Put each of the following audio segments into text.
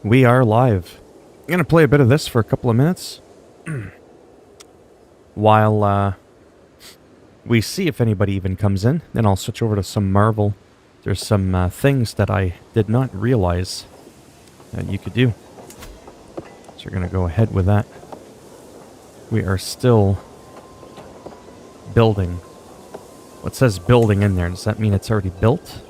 We are live. I'm going to play a bit of this for a couple of minutes. While we see if anybody even comes in. Then I'll switch over to some Marvel. There's some things that I did not realize that you could do. So we're going to go ahead with that. We are still building. What says building in there? Does that mean it's already built?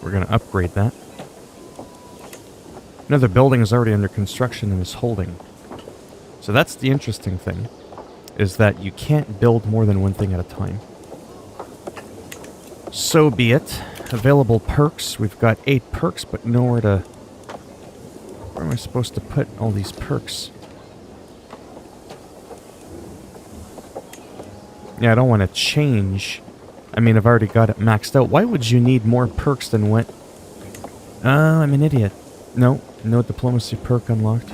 We're going to upgrade that. Another building is already under construction and is holding. So that's the interesting thing, is that you can't build more than one thing at a time. So be it. Available perks. We've got 8 perks, but nowhere to... Where am I supposed to put all these perks? Yeah, I don't want to change. I mean, I've already got it maxed out. Why would you need more perks than what... I'm an idiot. No, no diplomacy perk unlocked.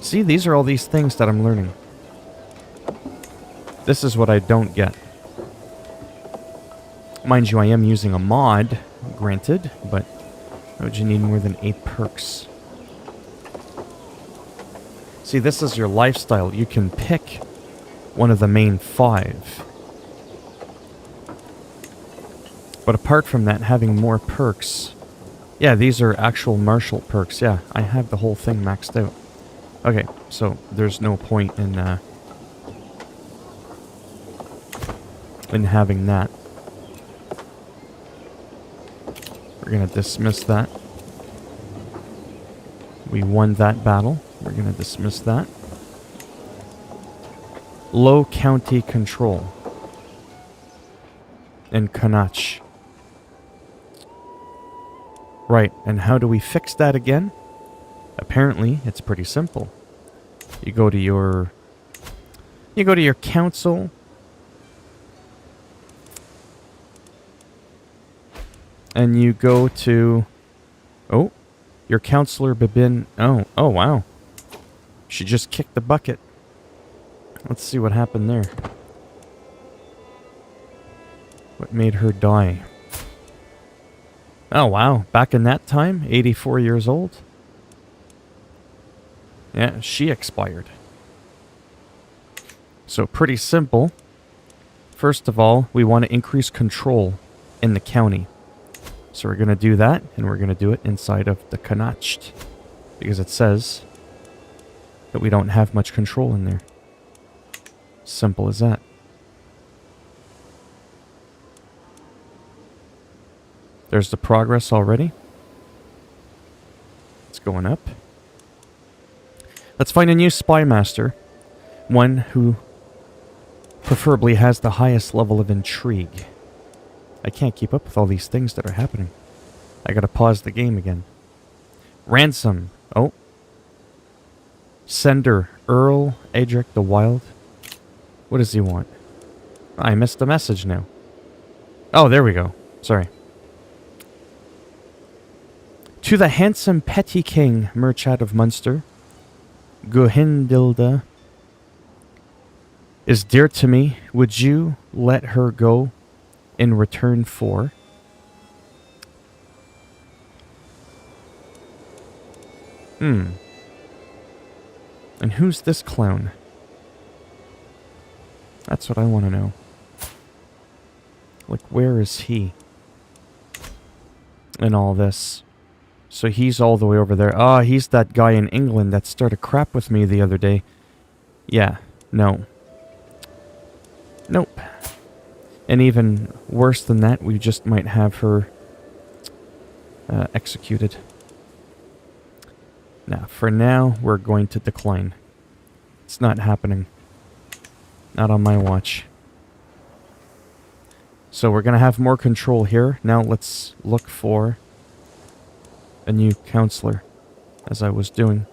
See, these are all these things that I'm learning. This is what I don't get. Mind you, I am using a mod, granted, but why would you need more than 8 perks? See, this is your lifestyle. You can pick one of the main 5. But apart from that, having more perks... Yeah, these are actual martial perks. Yeah, I have the whole thing maxed out. Okay, so there's no point in having that. We're going to dismiss that. We won that battle. We're going to dismiss that. Low county control. And Kanach. Right, and how do we fix that again? Apparently, it's pretty simple. You go to your council. And you go to... Oh, your counselor Bibin... Oh, wow. She just kicked the bucket. Let's see what happened there. What made her die? Oh, wow. Back in that time, 84 years old. Yeah, she expired. So pretty simple. First of all, we want to increase control in the county. So we're going to do that, and we're going to do it inside of the Kanacht. Because it says that we don't have much control in there. Simple as that. There's the progress already. It's going up. Let's find a new spy master. One who preferably has the highest level of intrigue. I can't keep up with all these things that are happening. I gotta pause the game again. Ransom. Oh. Sender. Earl Adric the Wild. What does he want? I missed the message now. Oh, there we go. Sorry. To the handsome petty king, Merchant of Munster, Guhindilda is dear to me. Would you let her go in return for... And who's this clown? That's what I want to know. Like, where is he? In all this. So he's all the way over there. Ah, he's that guy in England that started crap with me the other day. Yeah, no. Nope. And even worse than that, we just might have her executed. Now, for now, we're going to decline. It's not happening. Not on my watch. So we're going to have more control here. Now let's look for a new counselor, as I was doing.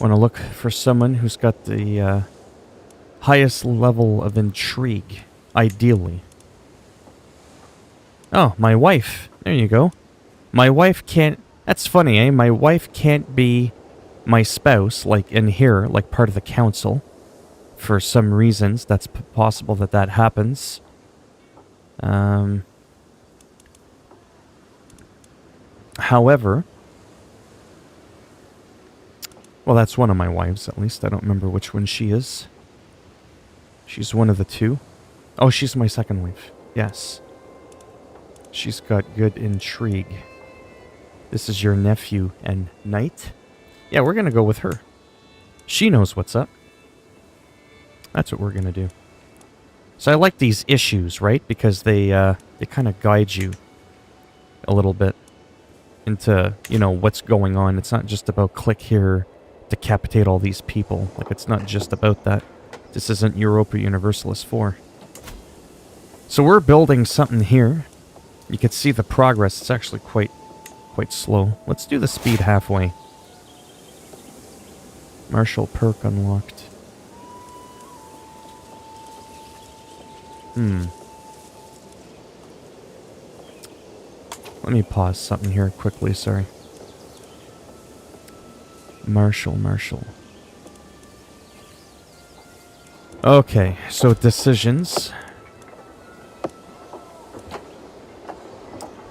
Want to look for someone who's got the highest level of intrigue, ideally. Oh, my wife. There you go. My wife can't... That's funny, eh? My wife can't be my spouse, like in here, like part of the council, for some reasons, that's possible that that happens. However, well, that's one of my wives, at least. I don't remember which one she is. She's one of the two. Oh, she's my second wife. Yes. She's got good intrigue. This is your nephew and knight. Yeah, we're going to go with her. She knows what's up. That's what we're going to do. So I like these issues, right? Because they kind of guide you a little bit into, you know, what's going on. It's not just about click here, decapitate all these people. Like, it's not just about that. This isn't Europa Universalis 4. So we're building something here. You can see the progress. It's actually quite slow. Let's do the speed halfway. Martial perk unlocked. Let me pause something here quickly, sorry. Martial. Okay, so decisions.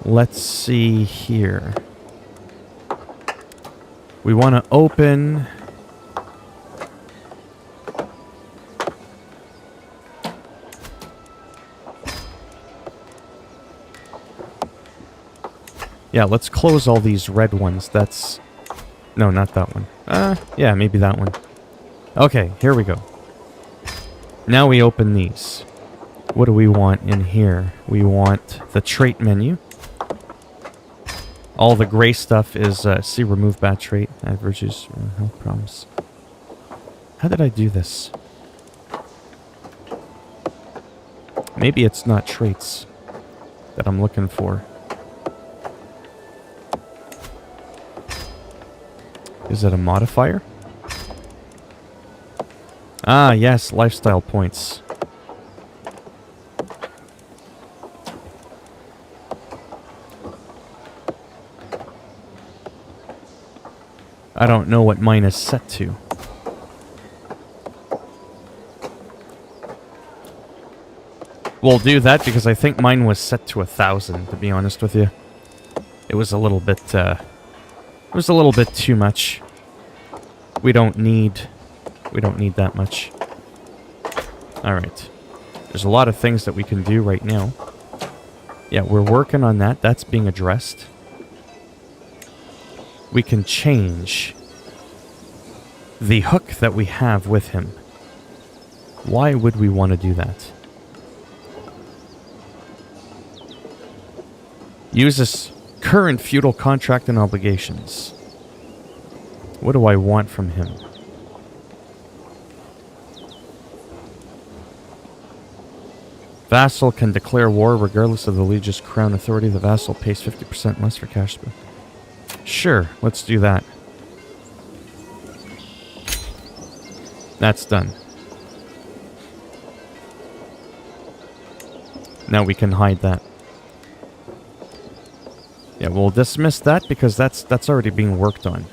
Let's see here. We want to open... Yeah, let's close all these red ones. That's... No, not that one. Yeah, maybe that one. Okay, here we go. Now we open these. What do we want in here? We want the trait menu. All the gray stuff is, see, remove bad trait. Add virtues, health problems. How did I do this? Maybe it's not traits that I'm looking for. Is it a modifier? Ah, yes, lifestyle points. I don't know what mine is set to. We'll do that because I think mine was set to 1,000, to be honest with you. It was a little bit, too much. We don't need that much. Alright. There's a lot of things that we can do right now. Yeah, we're working on that. That's being addressed. We can change the hook that we have with him. Why would we want to do that? Use this current feudal contract and obligations. What do I want from him? Vassal can declare war regardless of the liege's crown authority. The vassal pays 50% less for cash spend. Sure, let's do that. That's done. Now we can hide that. Yeah, we'll dismiss that because that's already being worked on.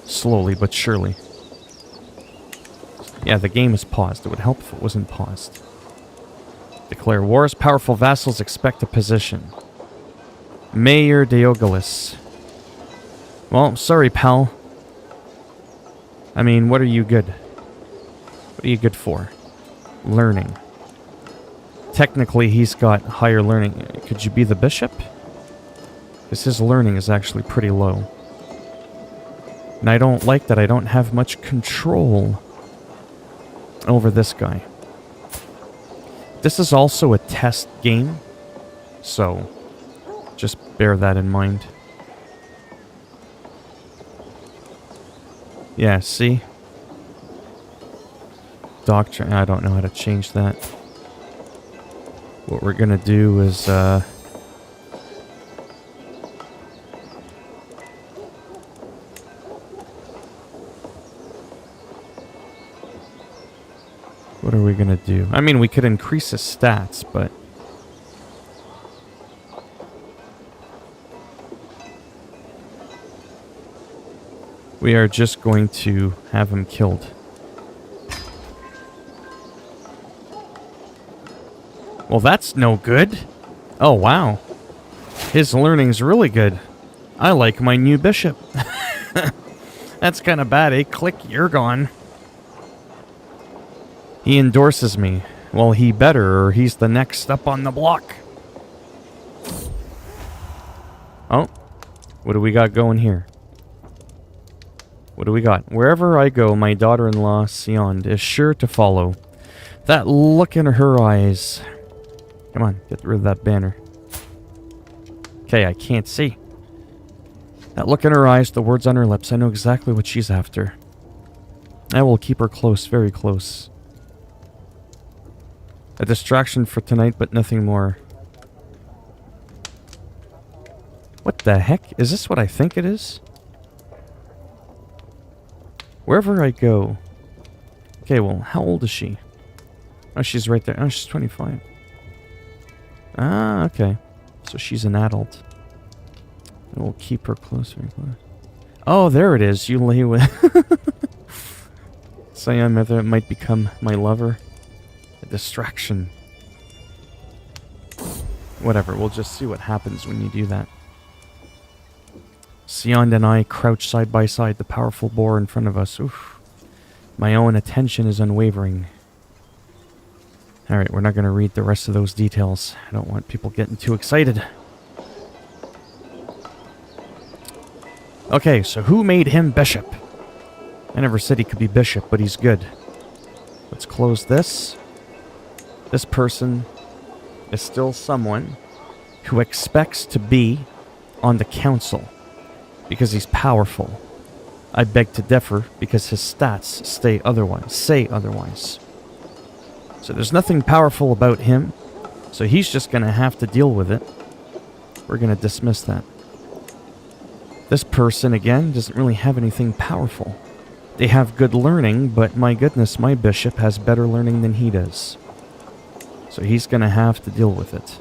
Slowly but surely. Yeah, the game is paused. It would help if it wasn't paused. Declare wars. Powerful vassals expect a position. Mayor Deogalis. Well, sorry, pal. I mean, what are you good? What are you good for? Learning. Technically, he's got higher learning. Could you be the bishop? Because his learning is actually pretty low. And I don't like that I don't have much control over this guy. This is also a test game, so just bear that in mind. Yeah, see? Doctrine, I don't know how to change that. What we're gonna do is, what are we gonna do? I mean, we could increase his stats, but... We are just going to have him killed. Well, that's no good. Oh, wow. His learning's really good. I like my new bishop. That's kind of bad, eh? Click, you're gone. He endorses me. Well, he better, or he's the next up on the block. Oh, what do we got going here? What do we got? Wherever I go, my daughter-in-law, Sion, is sure to follow. That look in her eyes. Come on, get rid of that banner. Okay, I can't see. That look in her eyes, the words on her lips, I know exactly what she's after. I will keep her close, very close. A distraction for tonight, but nothing more. What the heck? Is this what I think it is? Wherever I go. Okay, well, how old is she? Oh, she's right there. Oh, she's 25. Ah, okay. So she's an adult. And we'll keep her close, very close. Oh, there it is. You lay with... Sion Mother might become my lover. A distraction. Whatever, we'll just see what happens when you do that. Sion and I crouch side by side, the powerful boar in front of us. Oof. My own attention is unwavering. Alright, we're not going to read the rest of those details. I don't want people getting too excited. Okay, so who made him bishop? I never said he could be bishop, but he's good. Let's close this. This person is still someone who expects to be on the council because he's powerful. I beg to differ because his stats say otherwise. So there's nothing powerful about him, so he's just going to have to deal with it. We're going to dismiss that. This person, again, doesn't really have anything powerful. They have good learning, but my goodness, my bishop has better learning than he does. So he's going to have to deal with it.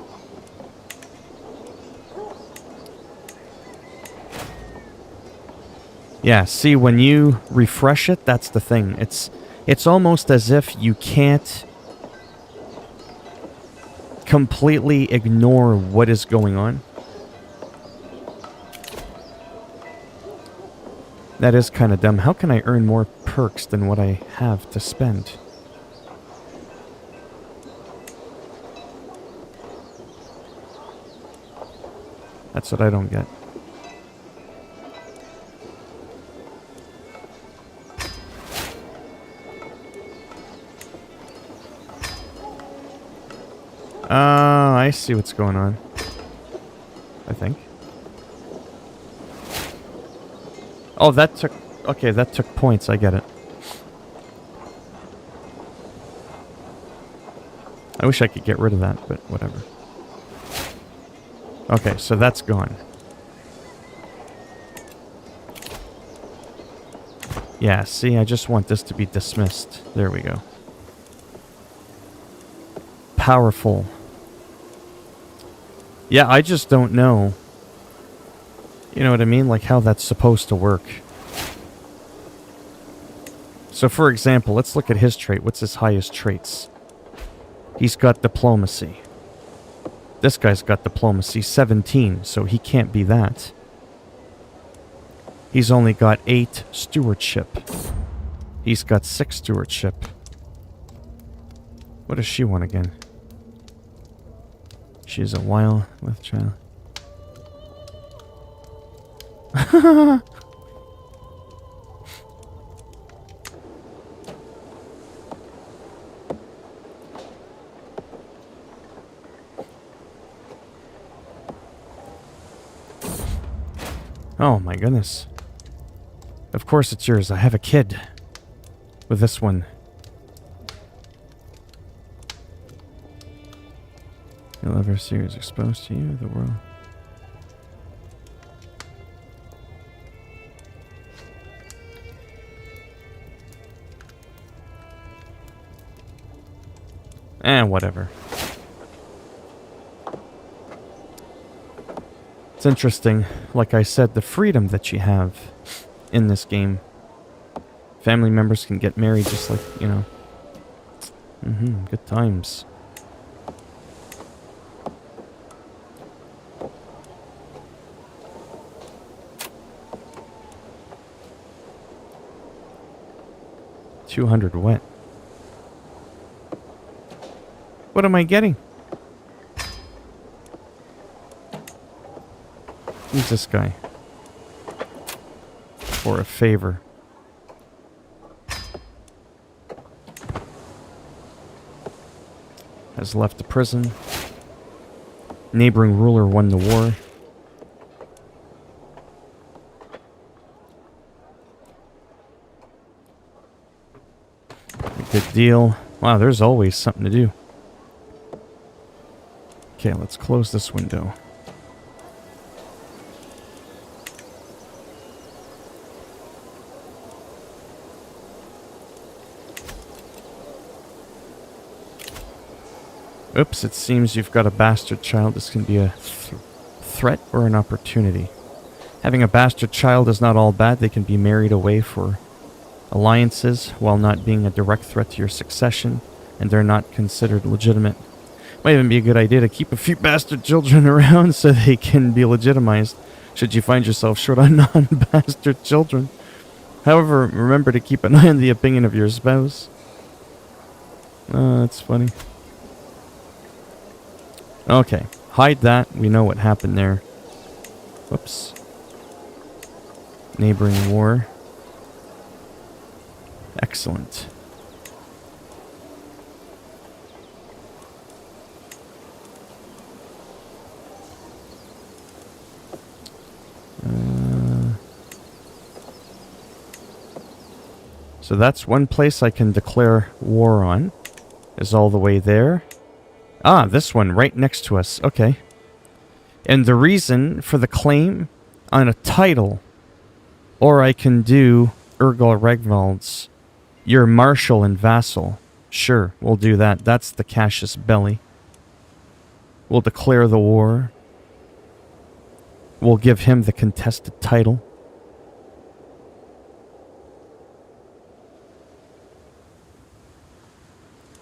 Yeah, see, when you refresh it, that's the thing. It's almost as if you can't completely ignore what is going on. That is kind of dumb. How can I earn more perks than what I have to spend? That's what I don't get. I see what's going on. I think. Oh, that took... Okay, that took points. I get it. I wish I could get rid of that, but whatever. Okay, so that's gone. Yeah, see, I just want this to be dismissed. There we go. Powerful. Yeah, I just don't know. You know what I mean? Like how that's supposed to work. So for example, let's look at his trait. What's his highest traits? He's got diplomacy. This guy's got diplomacy 17, so he can't be that. He's only got 8 stewardship. He's got 6 stewardship. What does she want again? She's a wild with child. Oh my goodness. Of course it's yours. I have a kid with this one. You'll ever see who's exposed to you, the world. Whatever. It's interesting, like I said, the freedom that you have in this game. Family members can get married just like, you know. Good times. $200 wet. What am I getting? Who's this guy? For a favor. Has left the prison. Neighboring ruler won the war. Good deal. Wow, there's always something to do. Okay, let's close this window. Oops, it seems you've got a bastard child. This can be a threat or an opportunity. Having a bastard child is not all bad. They can be married away for alliances while not being a direct threat to your succession, and they're not considered legitimate. Might even be a good idea to keep a few bastard children around so they can be legitimized should you find yourself short on non-bastard children. However, remember to keep an eye on the opinion of your spouse. Oh, that's funny. Okay, hide that. We know what happened there. Whoops. Neighboring war. Excellent. So that's one place I can declare war on. Is all the way there. Ah, this one right next to us. Okay. And the reason for the claim on a title, or I can do Urgal Regvald's, your marshal and vassal. Sure, we'll do that. That's the Cassius Belli. We'll declare the war. We'll give him the contested title.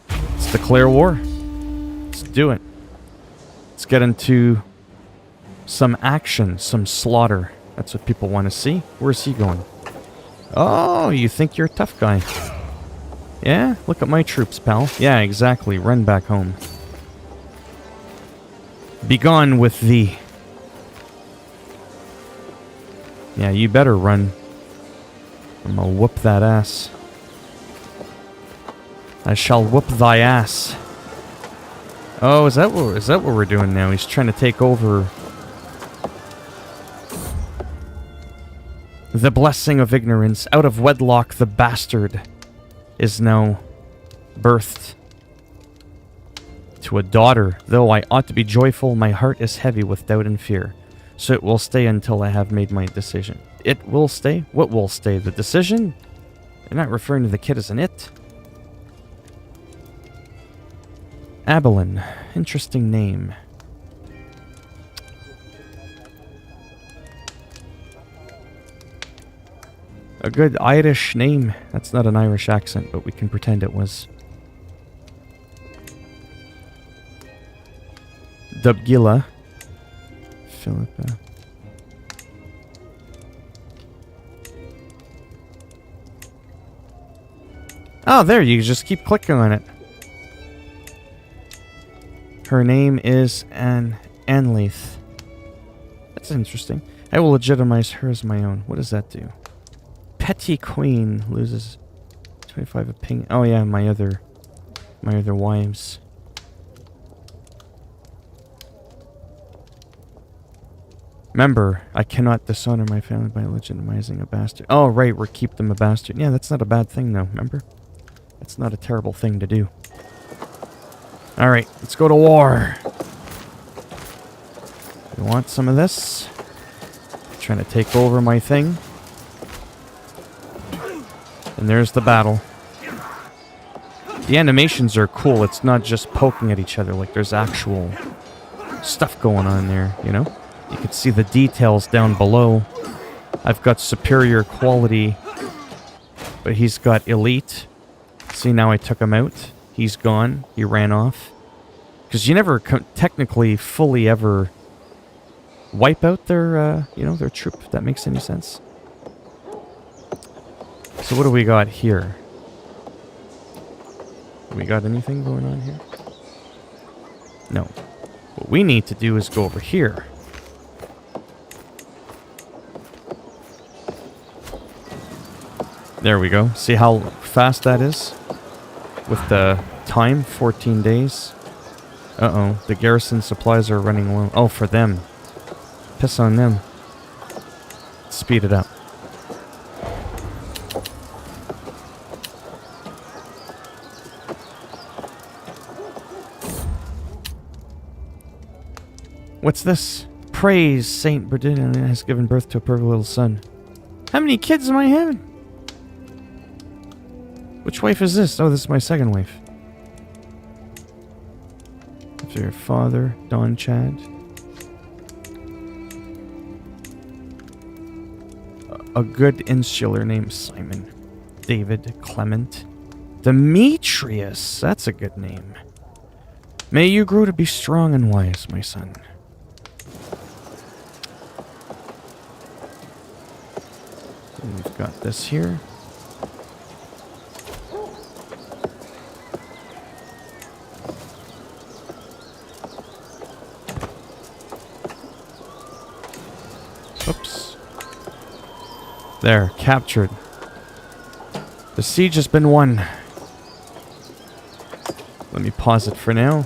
Let's declare war. Let's do it. Let's get into some action, some slaughter. That's what people want to see. Where's he going? Oh, you think you're a tough guy. Yeah? Look at my troops, pal. Yeah, exactly. Run back home. Begone with thee. Yeah, you better run. I'm gonna whoop that ass. I shall whoop thy ass. Oh, is that what we're doing now? He's trying to take over the blessing of ignorance. Out of wedlock, the bastard is now birthed to a daughter. Though I ought to be joyful, my heart is heavy with doubt and fear. So it will stay until I have made my decision. It will stay? What will stay? The decision? You're not referring to the kid as an it? Abilene. Interesting name. A good Irish name. That's not an Irish accent, but we can pretend it was. Dubgila. Philippa. Oh, there, you just keep clicking on it. Her name is Anleith. That's interesting. I will legitimize her as my own. What does that do? Petty Queen loses 25 opinion. Oh yeah, my other wives. Remember, I cannot dishonor my family by legitimizing a bastard. Oh right, we're keep them a bastard. Yeah, that's not a bad thing though, remember? That's not a terrible thing to do. Alright, let's go to war. You want some of this? Trying to take over my thing. And there's the battle. The animations are cool. It's not just poking at each other. Like, there's actual stuff going on there, you know? You can see the details down below. I've got superior quality, but he's got elite. See, now I took him out. He's gone. He ran off. Because you never technically fully ever wipe out their, their troop, if that makes any sense. So what do we got here? We got anything going on here? No. What we need to do is go over here. There we go. See how fast that is? With the time, 14 days. Uh-oh, the garrison supplies are running low. Oh, for them. Piss on them. Speed it up. What's this? Praise Saint Bernardino has given birth to a perfect little son. How many kids am I having? Which wife is this? Oh, this is my second wife. After your father, Don Chad. A good insular named Simon. David Clement. Demetrius. That's a good name. May you grow to be strong and wise, my son. We've got this here. Oops. There, captured. The siege has been won. Let me pause it for now.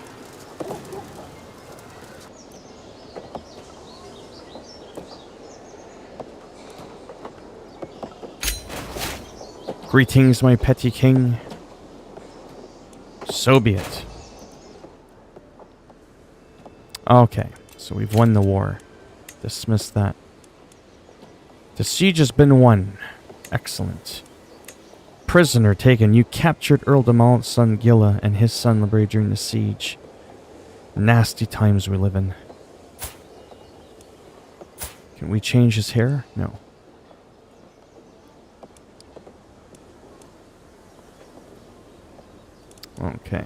Greetings, my petty king. So be it. Okay, so we've won the war. Dismiss that. The siege has been won. Excellent. Prisoner taken. You captured Earl de Malt's son Gilla and his son Labray during the siege. Nasty times we live in. Can we change his hair? No. Okay.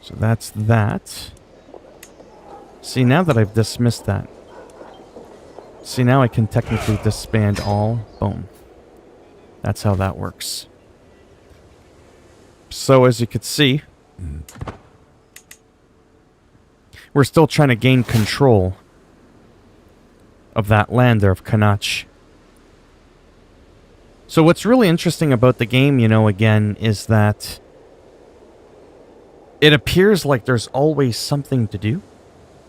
So that's that. See, now that I've dismissed that. See, now I can technically disband all. Boom. That's how that works. So, as you could see, we're still trying to gain control of that land there of Kanach. So what's really interesting about the game, again, is that it appears like there's always something to do.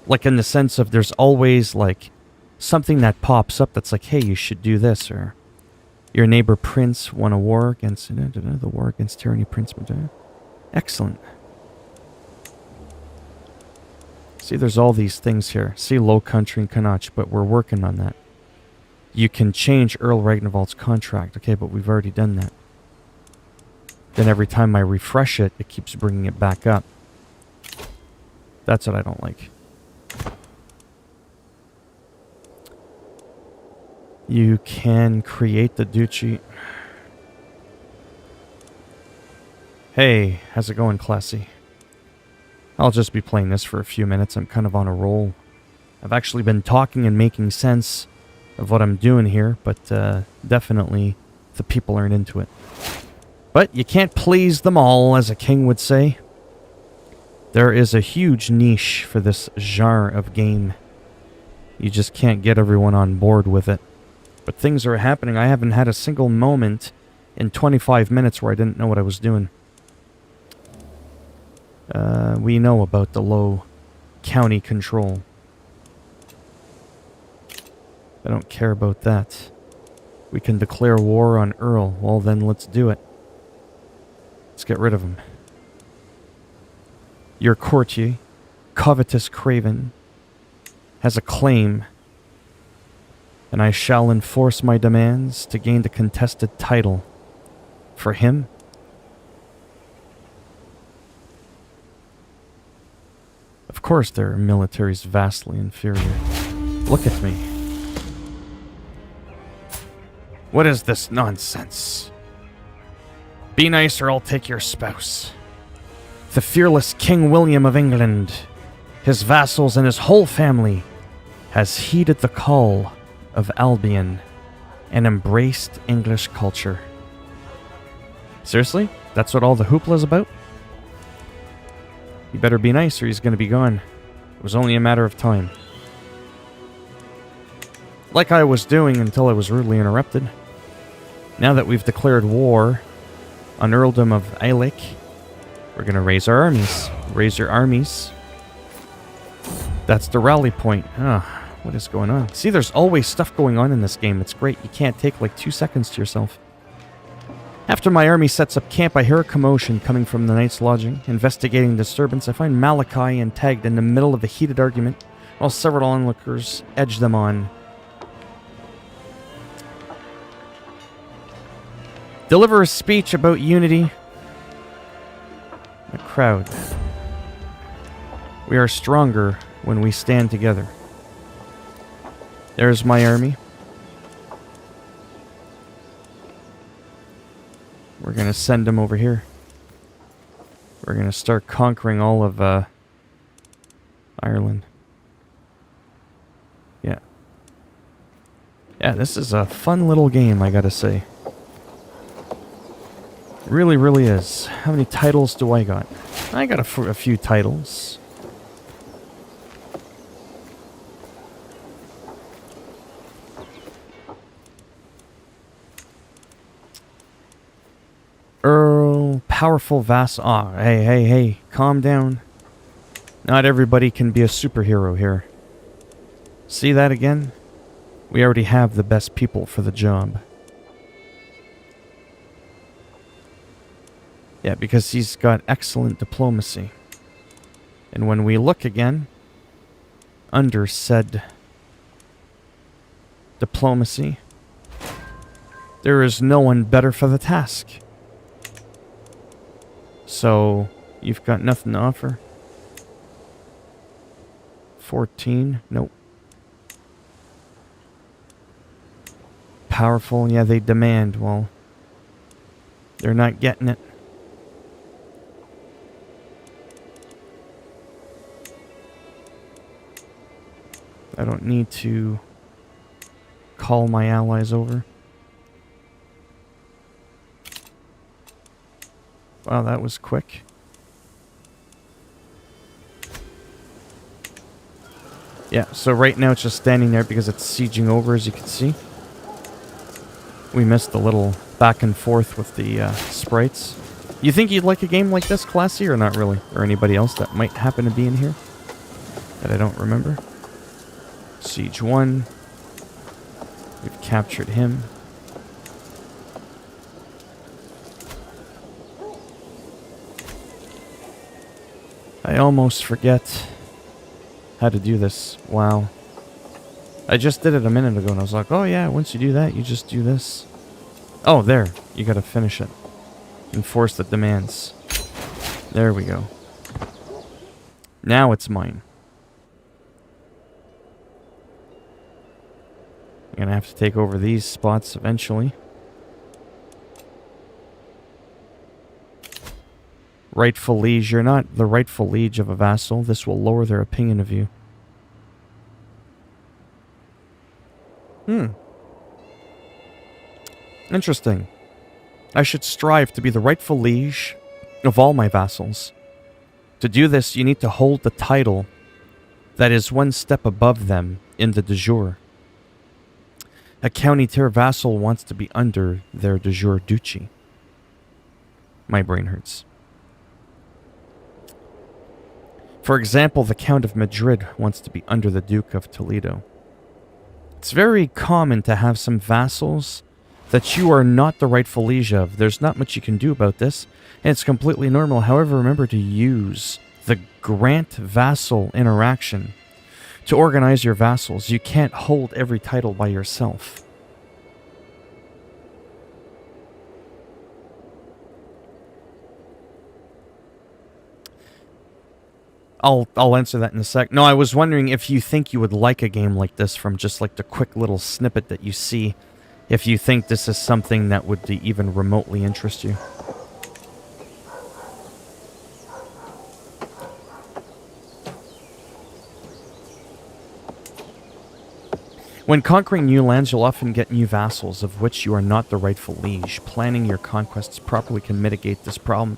Like in the sense of there's always like something that pops up that's like, hey, you should do this, or your neighbor prince won a war against the war against tyranny, Prince. Excellent. See, there's all these things here. See, Low Country and Kanach, but we're working on that. You can change Earl Ragnvald's contract. Okay, but we've already done that. Then every time I refresh it, it keeps bringing it back up. That's what I don't like. You can create the duchy. Hey, how's it going, Classy? I'll just be playing this for a few minutes. I'm kind of on a roll. I've actually been talking and making sense of what I'm doing here, but definitely the people aren't into it. But you can't please them all, as a king would say. There is a huge niche for this genre of game. You just can't get everyone on board with it. But things are happening. I haven't had a single moment in 25 minutes where I didn't know what I was doing. We know about the low county control. I don't care about that. We can declare war on Earl. Well, then let's do it. Let's get rid of him. Your courtier, covetous craven, has a claim, and I shall enforce my demands to gain the contested title for him. Of course, their military is vastly inferior. Look at me. What is this nonsense? Be nice or I'll take your spouse. The fearless King William of England, his vassals and his whole family, has heeded the call of Albion and embraced English culture. Seriously? That's what all the hoopla is about? You better be nice or he's going to be gone. It was only a matter of time. Like I was doing until I was rudely interrupted. Now that we've declared war on Earldom of Ailek, we're going to raise our armies. Raise your armies. That's the rally point. What is going on? See, there's always stuff going on in this game. It's great. You can't take like 2 seconds to yourself. After my army sets up camp, I hear a commotion coming from the Knight's Lodging. Investigating disturbance, I find Malachi and tagged in the middle of a heated argument, while several onlookers edge them on. Deliver a speech about unity. The crowd. We are stronger when we stand together. There's my army. We're going to send them over here. We're going to start conquering all of Ireland. Yeah. Yeah, this is a fun little game, I gotta say. Really, really is. How many titles do I got? I got a few titles. Earl, powerful vassal. Ah, hey, calm down. Not everybody can be a superhero here. See that again? We already have the best people for the job. Yeah, because he's got excellent diplomacy. And when we look again, under said diplomacy, there is no one better for the task. So, you've got nothing to offer? 14? Nope. Powerful? Yeah, they demand. Well, they're not getting it. I don't need to call my allies over. Wow, that was quick. Yeah, so right now it's just standing there because it's sieging over, as you can see. We missed the little back and forth with the sprites. You think you'd like a game like this, Classy, or not really? Or anybody else that might happen to be in here that I don't remember? Siege 1. We've captured him. I almost forget how to do this. Wow. I just did it a minute ago and I was like, oh yeah, once you do that, you just do this. Oh, there. You gotta finish it. Enforce the demands. There we go. Now it's mine. I'm gonna have to take over these spots eventually. Rightful liege. You're not the rightful liege of a vassal. This will lower their opinion of you. Interesting. I should strive to be the rightful liege of all my vassals. To do this, you need to hold the title that is one step above them in the de jure. A county tier vassal wants to be under their de jure duchy. My brain hurts. For example, the Count of Madrid wants to be under the Duke of Toledo. It's very common to have some vassals that you are not the rightful liege of. There's not much you can do about this, and it's completely normal. However, remember to use the grant vassal interaction to organize your vassals. You can't hold every title by yourself. I'll answer that in a sec. No, I was wondering if you think you would like a game like this from just like the quick little snippet that you see. If you think this is something that would even remotely interest you. When conquering new lands, you'll often get new vassals, of which you are not the rightful liege. Planning your conquests properly can mitigate this problem.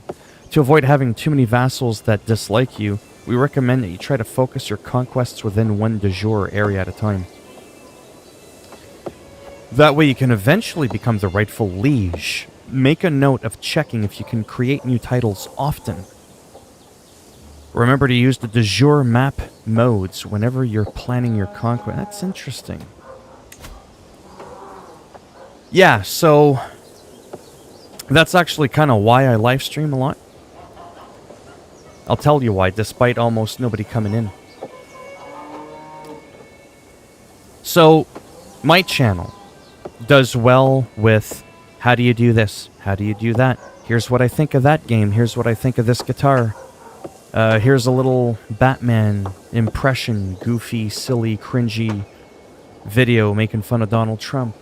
To avoid having too many vassals that dislike you, we recommend that you try to focus your conquests within one de jure area at a time. That way you can eventually become the rightful liege. Make a note of checking if you can create new titles often. Remember to use the de jure map modes whenever you're planning your conquest. That's interesting. Yeah, so that's actually kind of why I live stream a lot. I'll tell you why, despite almost nobody coming in. So, my channel does well with, how do you do this? How do you do that? Here's what I think of that game. Here's what I think of this guitar. Here's a little Batman impression, goofy, silly, cringy video making fun of Donald Trump.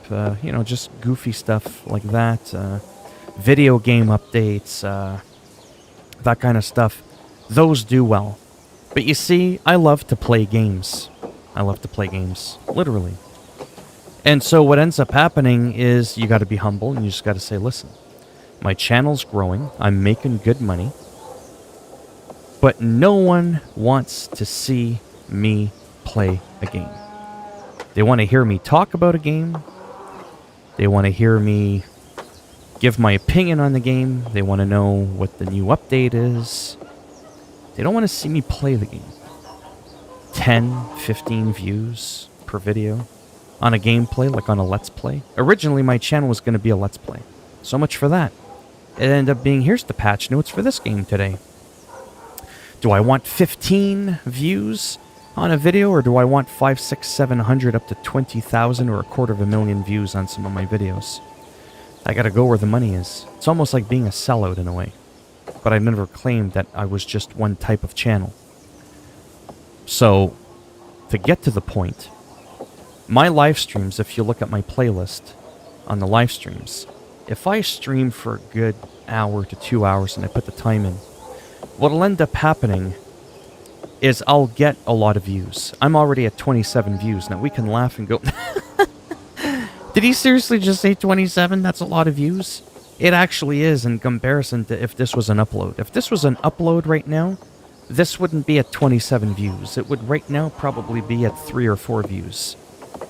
You know, just goofy stuff like that. Video game updates, that kind of stuff. Those do well. But you see, I love to play games. I love to play games, literally. And so what ends up happening is you got to be humble and you just got to say, listen, my channel's growing, I'm making good money, but no one wants to see me play a game. They want to hear me talk about a game. They want to hear me give my opinion on the game. They want to know what the new update is. They don't want to see me play the game. 10, 15 views per video on a gameplay, like on a Let's Play. Originally, my channel was going to be a Let's Play. So much for that. It ended up being, here's the patch notes for this game today. Do I want 15 views on a video, or do I want 5, 6, 700 up to 20,000 or 250,000 views on some of my videos? I gotta go where the money is. It's almost like being a sellout in a way. But I never claimed that I was just one type of channel. So, to get to the point, my live streams, if you look at my playlist on the live streams, if I stream for a good hour to 2 hours and I put the time in, what'll end up happening is I'll get a lot of views. I'm already at 27 views. Now, we can laugh and go, did he seriously just say 27? That's a lot of views? It actually is in comparison to if this was an upload. If this was an upload right now, this wouldn't be at 27 views. It would right now probably be at 3 or 4 views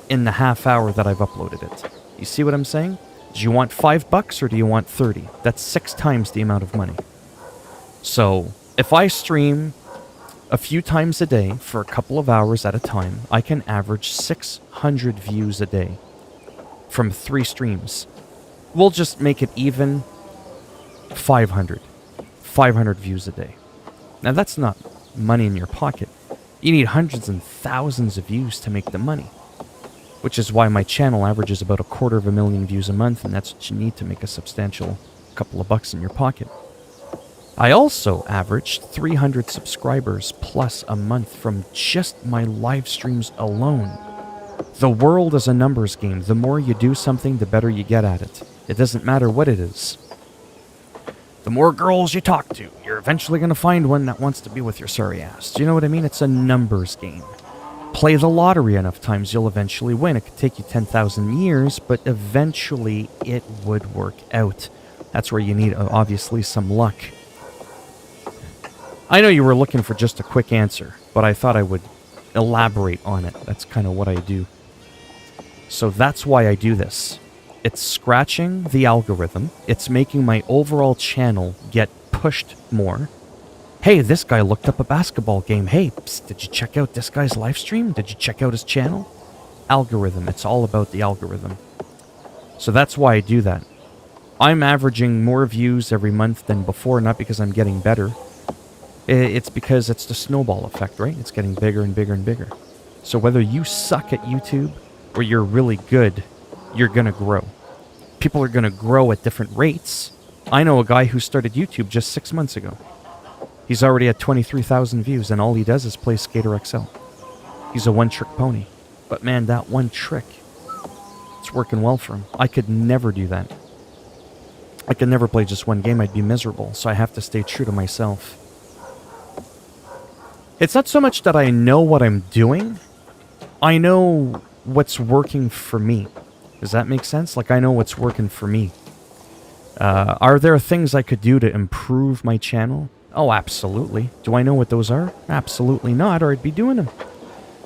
in the half hour that I've uploaded it. You see what I'm saying? Do you want $5 or do you want 30? That's 6 times the amount of money. So, if I stream a few times a day for a couple of hours at a time, I can average 600 views a day from 3 streams. We'll just make it even 500. 500 views a day. Now, that's not money in your pocket. You need hundreds and thousands of views to make the money. Which is why my channel averages about 250,000 views a month, and that's what you need to make a substantial couple of bucks in your pocket. I also averaged 300 subscribers plus a month from just my live streams alone. The world is a numbers game. The more you do something, the better you get at it. It doesn't matter what it is. The more girls you talk to, you're eventually going to find one that wants to be with your sorry ass. Do you know what I mean? It's a numbers game. Play the lottery enough times, you'll eventually win. It could take you 10,000 years, but eventually it would work out. That's where you need, obviously, some luck. I know you were looking for just a quick answer, but I thought I would elaborate on it. That's kind of what I do. So that's why I do this. It's scratching the algorithm. It's making my overall channel get pushed more. Hey, this guy looked up a basketball game. Hey, psst, did you check out this guy's live stream? Did you check out his channel? Algorithm. It's all about the algorithm. So that's why I do that. I'm averaging more views every month than before, not because I'm getting better. It's because it's the snowball effect, right? It's getting bigger and bigger and bigger. So whether you suck at YouTube or you're really good, you're going to grow. People are going to grow at different rates. I know a guy who started YouTube just 6 months ago. He's already at 23,000 views, and all he does is play Skater XL. He's a one-trick pony. But man, that one trick, it's working well for him. I could never do that. I could never play just one game. I'd be miserable, so I have to stay true to myself. It's not so much that I know what I'm doing. I know what's working for me. Does that make sense? Like, I know what's working for me. Are there things I could do to improve my channel? Oh, absolutely. Do I know what those are? Absolutely not, or I'd be doing them.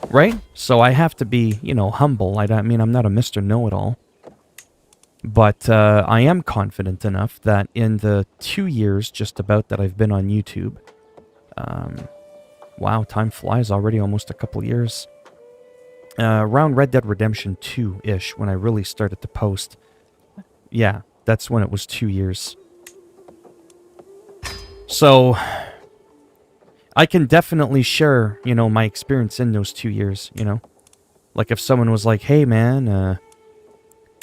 Right? So I have to be, you know, humble. I mean, I'm not a Mr. Know-It-All. But I am confident enough that in the 2 years, just about, that I've been on YouTube... wow, time flies already, almost a couple years. Around Red Dead Redemption 2-ish, when I really started to post. Yeah, that's when it was 2 years. So, I can definitely share, you know, my experience in those 2 years, you know? Like if someone was like, hey man,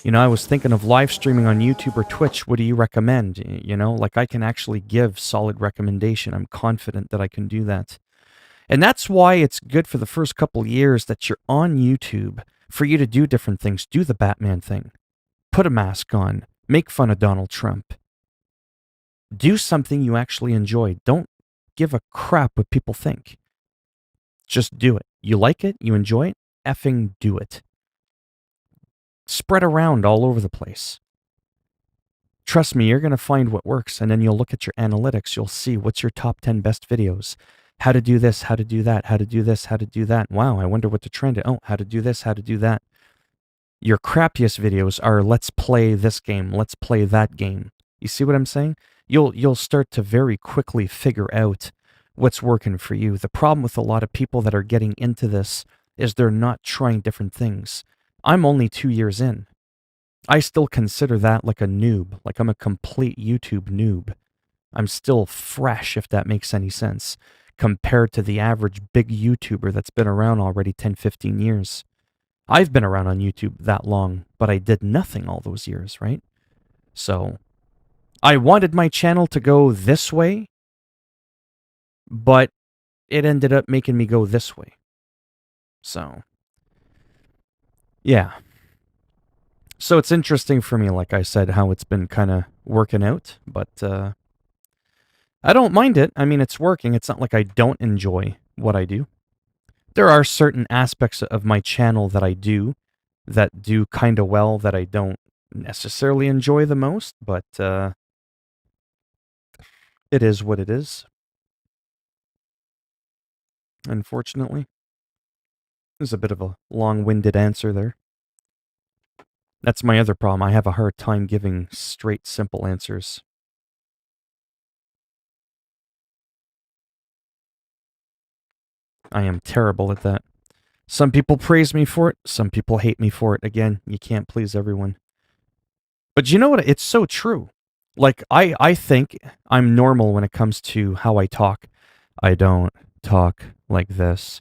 you know, I was thinking of live streaming on YouTube or Twitch, what do you recommend? You know, like I can actually give solid recommendation. I'm confident that I can do that. And that's why it's good for the first couple years that you're on YouTube for you to do different things. Do the Batman thing. Put a mask on. Make fun of Donald Trump. Do something you actually enjoy. Don't give a crap what people think. Just do it. You like it? You enjoy it? Effing do it. Spread around all over the place. Trust me, you're going to find what works, and then you'll look at your analytics. You'll see what's your top 10 best videos. How to do this, how to do that, how to do this, how to do that. Wow, I wonder what the trend is. Oh, how to do this, how to do that. Your crappiest videos are let's play this game, let's play that game. You see what I'm saying? You'll start to very quickly figure out what's working for you. The problem with a lot of people that are getting into this is they're not trying different things. I'm only 2 years in. I still consider that like a noob, like I'm a complete YouTube noob. I'm still fresh, if that makes any sense, compared to the average big YouTuber that's been around already 10, 15 years. I've been around on YouTube that long, but I did nothing all those years, right? So, I wanted my channel to go this way, but it ended up making me go this way. So, yeah. So it's interesting for me, like I said, how it's been kind of working out, but I don't mind it. I mean, it's working. It's not like I don't enjoy what I do. There are certain aspects of my channel that I do that do kind of well that I don't necessarily enjoy the most, but it is what it is. Unfortunately. There's a bit of a long-winded answer there. That's my other problem. I have a hard time giving straight, simple answers. I am terrible at that. Some people praise me for it. Some people hate me for it. Again, you can't please everyone. But you know what? It's so true. Like, I think I'm normal when it comes to how I talk. I don't talk like this.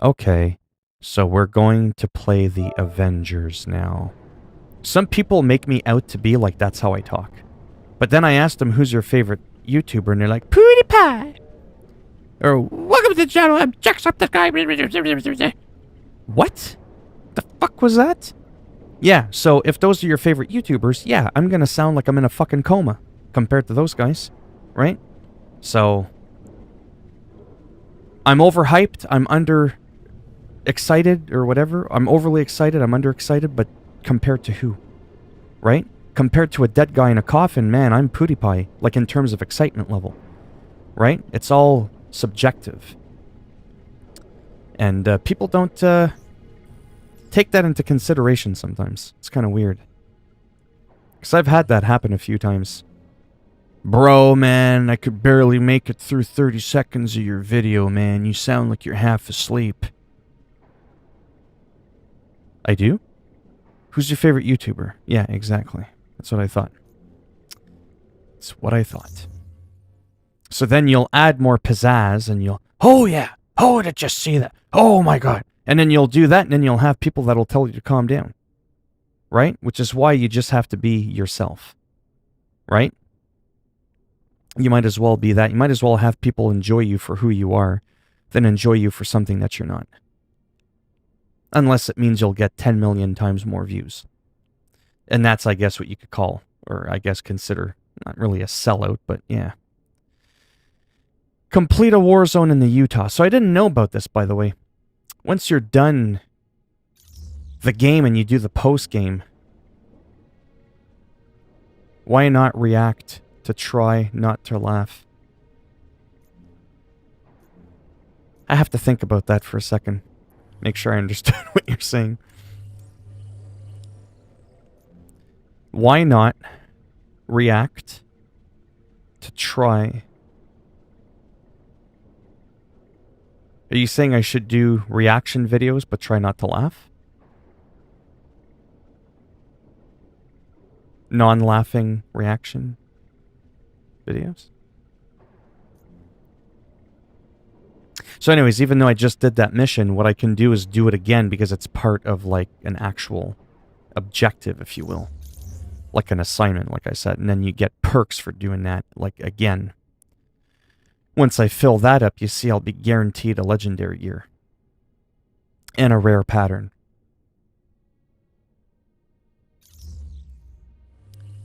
Okay, so we're going to play the Avengers now. Some people make me out to be like that's how I talk. But then I asked them, who's your favorite YouTuber? And they're like, PewDiePie. Or, welcome to the channel, I'm Jacksepticeye. What? The fuck was that? Yeah, so if those are your favorite YouTubers, yeah, I'm gonna sound like I'm in a fucking coma compared to those guys, right? So, I'm overhyped, I'm under excited or whatever. I'm overly excited, I'm under excited, but compared to who? Right? Compared to a dead guy in a coffin, man, I'm PewDiePie, like in terms of excitement level. Right? It's all subjective. And people don't take that into consideration sometimes. It's kind of weird. Because I've had that happen a few times. Bro, man, I could barely make it through 30 seconds of your video, man. You sound like you're half asleep. I do? Who's your favorite YouTuber? Yeah, exactly. That's what I thought. That's what I thought. So then you'll add more pizzazz and you'll, oh yeah, oh, did you see that? Oh my God. And then you'll do that and then you'll have people that'll tell you to calm down. Right? Which is why you just have to be yourself. Right? You might as well be that. You might as well have people enjoy you for who you are than enjoy you for something that you're not. Unless it means you'll get 10 million times more views. And that's, I guess, what you could call, or I guess consider, not really a sellout, but yeah. Complete a war zone in the Utah. So I didn't know about this, by the way. Once you're done the game and you do the post-game, why not react to try not to laugh? I have to think about that for a second. Make sure I understand what you're saying. Why not react to try? Are you saying I should do reaction videos but try not to laugh? Non-laughing reaction videos? So anyways, even though I just did that mission, what I can do is do it again because it's part of like an actual objective, if you will. Like an assignment, like I said. And then you get perks for doing that, like again. Once I fill that up, you see I'll be guaranteed a legendary gear. And a rare pattern.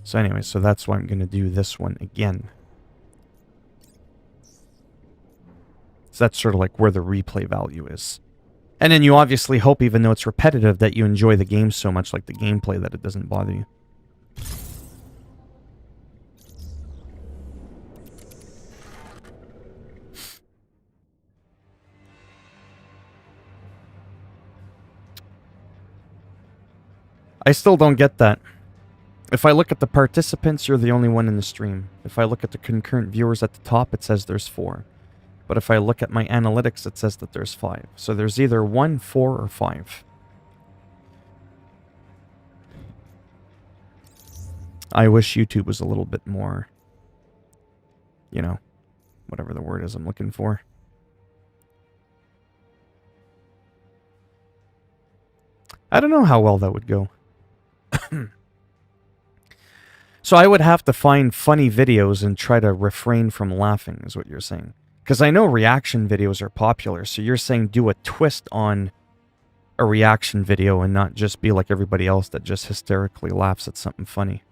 So anyway, so that's why I'm going to do this one again. So that's sort of like where the replay value is. And then you obviously hope, even though it's repetitive, that you enjoy the game so much, like the gameplay, that it doesn't bother you. I still don't get that. If I look at the participants, you're the only one in the stream. If I look at the concurrent viewers at the top, it says there's 4. But if I look at my analytics, it says that there's 5. So there's either 1, 4, or 5. I wish YouTube was a little bit more, you know, whatever the word is I'm looking for. I don't know how well that would go. So I would have to find funny videos and try to refrain from laughing, is what you're saying. Because I know reaction videos are popular, so you're saying do a twist on a reaction video and not just be like everybody else that just hysterically laughs at something funny.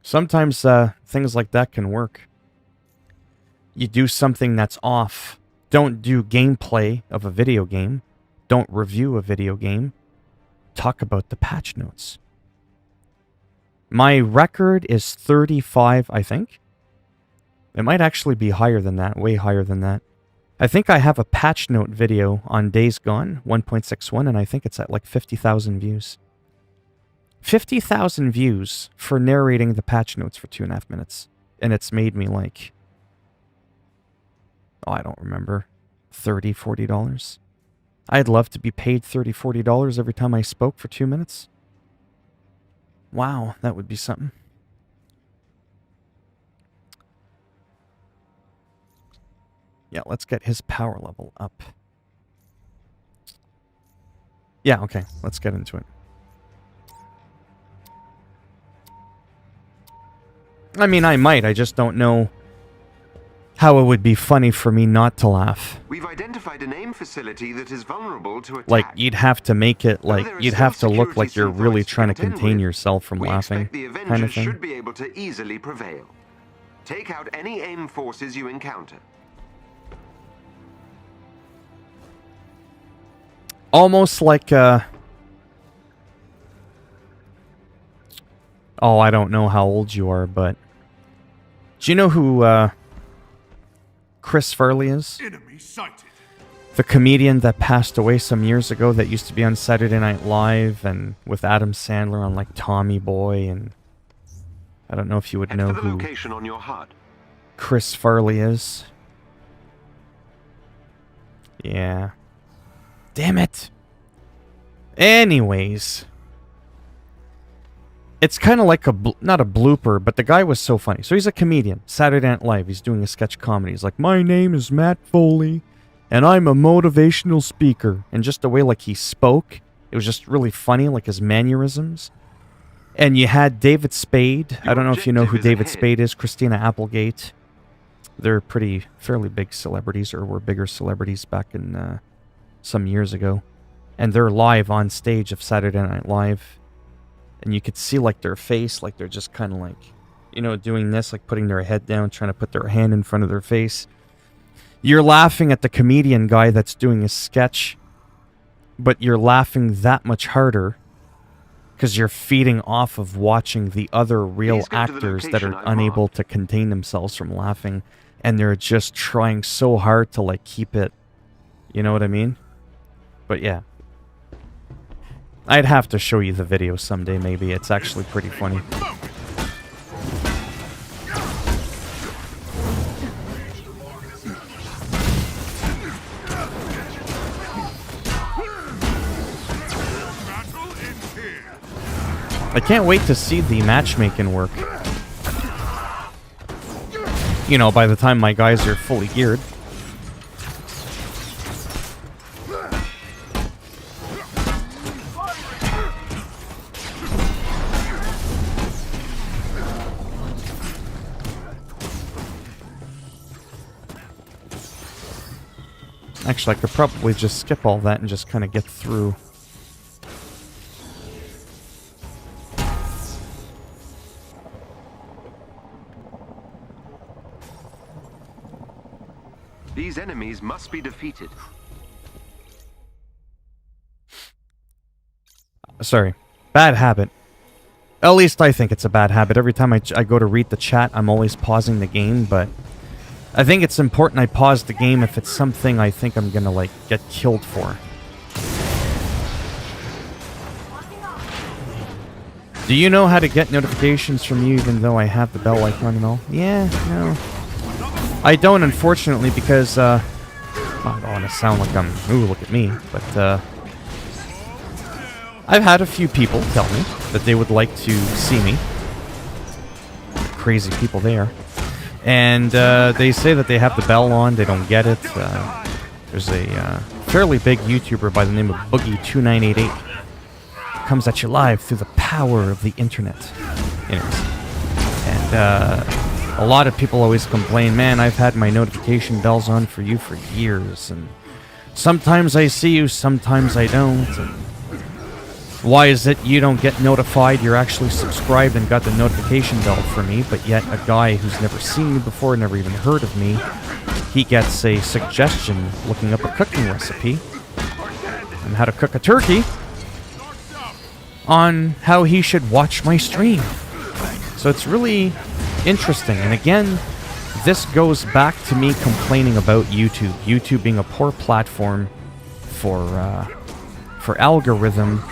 Sometimes things like that can work. You do something that's off. Don't do gameplay of a video game. Don't review a video game. Talk about the patch notes. My record is 35, I think. It might actually be higher than that, way higher than that. I think I have a patch note video on Days Gone, 1.61, and I think it's at like 50,000 views. 50,000 views for narrating the patch notes for 2.5 minutes. And it's made me like, oh, I don't remember, $30, $40. I'd love to be paid $30, $40 every time I spoke for 2 minutes. Wow, that would be something. Yeah, let's get his power level up. Yeah, okay, let's get into it. I mean, I might, I just don't know how it would be funny for me not to laugh. We've identified an AIM facility that is vulnerable to attack. Like, you'd have to make it, like, you'd have to look like you're really trying to contain yourself from laughing, the Avengers kind of thing. should be able to easily prevail. Take out any AIM forces you encounter. Almost like, oh, I don't know how old you are, but do you know who, Chris Farley is? Enemy sighted. The comedian that passed away some years ago that used to be on Saturday Night Live and with Adam Sandler on like Tommy Boy, and I don't know if you would know who location on your HUD. Chris Farley is. Yeah. Damn it. Anyways. It's kind of like a, not a blooper, but the guy was so funny. So he's a comedian, Saturday Night Live. He's doing a sketch comedy. He's like, my name is Matt Foley, and I'm a motivational speaker. And just the way like he spoke, it was just really funny, like his mannerisms. And you had David Spade. I don't know if you know who David Spade is. Christina Applegate. They're fairly big celebrities, or were bigger celebrities back in some years ago. And they're live on stage of Saturday Night Live. And you could see, like, their face, like, they're just kind of like, you know, doing this, like, putting their head down, trying to put their hand in front of their face. You're laughing at the comedian guy that's doing a sketch, but you're laughing that much harder because you're feeding off of watching the other real actors that are unable to contain themselves from laughing, and they're just trying so hard to, like, keep it, you know what I mean? But yeah. I'd have to show you the video someday, maybe. It's actually pretty funny. I can't wait to see the matchmaking work. You know, by the time my guys are fully geared. Actually, I could probably just skip all that and just kind of get through. These enemies must be defeated. Sorry. Bad habit. At least I think it's a bad habit. Every time I go to read the chat, I'm always pausing the game, but I think it's important I pause the game if it's something I think I'm gonna, like, get killed for. Do you know how to get notifications from you even though I have the bell icon and all? Yeah, no. I don't, unfortunately, because, I don't want to sound like I'm, ooh, look at me, but, I've had a few people tell me that they would like to see me. Crazy people they are. And, they say that they have the bell on, they don't get it. There's a, fairly big YouTuber by the name of Boogie2988. Comes at you live through the power of the internet. Anyways. And, a lot of people always complain, man, I've had my notification bells on for you for years, and sometimes I see you, sometimes I don't, and why is it you don't get notified? You're actually subscribed and got the notification bell for me, but yet a guy who's never seen me before, never even heard of me, he gets a suggestion looking up a cooking recipe on how to cook a turkey on how he should watch my stream. So it's really interesting. And again, this goes back to me complaining about YouTube. YouTube being a poor platform for algorithm,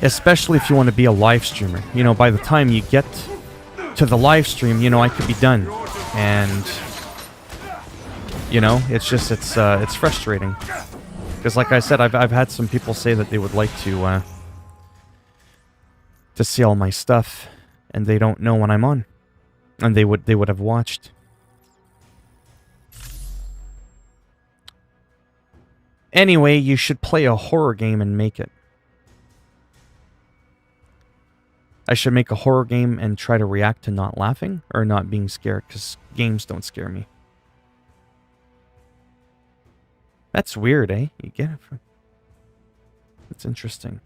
especially if you want to be a live streamer. You know, by the time you get to the live stream, you know, I could be done. And, you know, it's just, it's frustrating. Because like I said, I've had some people say that they would like to see all my stuff, and they don't know when I'm on. And they would have watched. Anyway, you should play a horror game and make it. I should make a horror game and try to react to not laughing or not being scared, because games don't scare me. That's weird, eh? You get it from... That's interesting.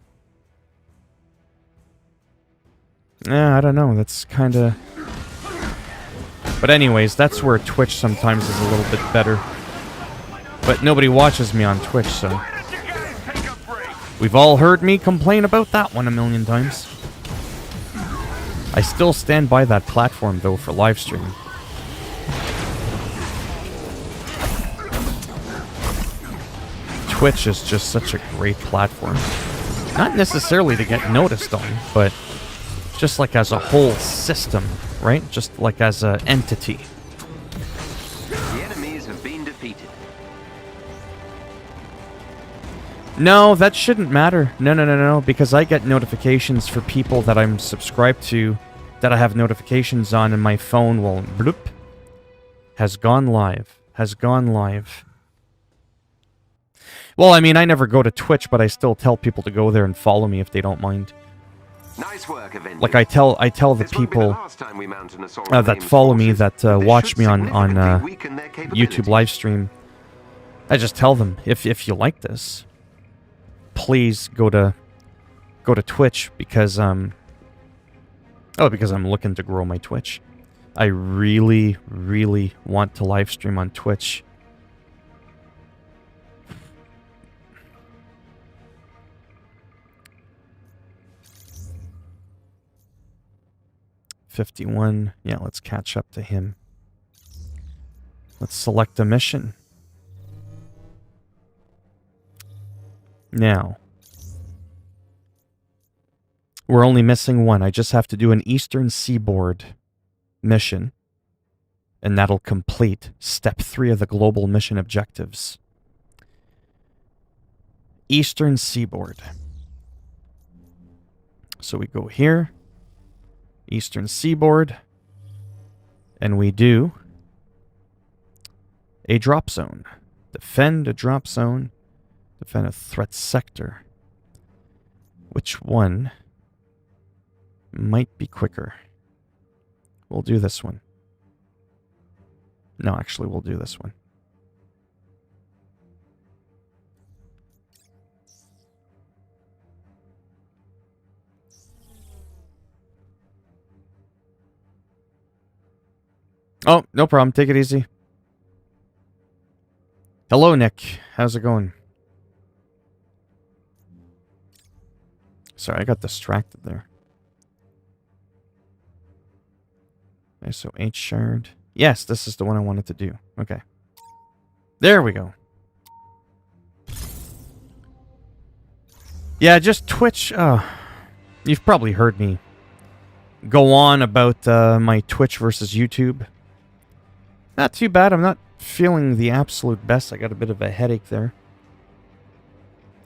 Yeah, I don't know. That's kind of... But anyways, that's where Twitch sometimes is a little bit better. But nobody watches me on Twitch, so... We've all heard me complain about that one a million times. I still stand by that platform, though, for live streaming. Twitch is just such a great platform. Not necessarily to get noticed on, but just like as a whole system, right? Just like as an entity. The enemies have been defeated. No, that shouldn't matter. No, because I get notifications for people that I'm subscribed to, that I have notifications on, and my phone will bloop. Has gone live. Has gone live. Well, I mean, I never go to Twitch, but I still tell people to go there and follow me if they don't mind. Nice work, Avengers. Like I tell the This won't be people last time we mount an assault that on follow me, forces, that but this watch should me on significantly weaken their capabilities. YouTube live stream. I just tell them, if you like this, please go to Twitch, because because I'm looking to grow my Twitch. I really, really want to live stream on Twitch. $51. Yeah, let's catch up to him. Let's select a mission. Now, we're only missing one. I just have to do an Eastern Seaboard mission, and that'll complete step 3 of the global mission objectives. Eastern Seaboard. So we go here, Eastern Seaboard, and we do a drop zone. Defend a drop zone. Defend a threat sector. Which one might be quicker? We'll do this one. No, actually, we'll do this one. Oh, no problem. Take it easy. Hello, Nick. How's it going? Sorry, I got distracted there. Okay, so H shard. Yes, this is the one I wanted to do. Okay. There we go. Yeah, just Twitch. You've probably heard me go on about my Twitch versus YouTube. Not too bad. I'm not feeling the absolute best. I got a bit of a headache there.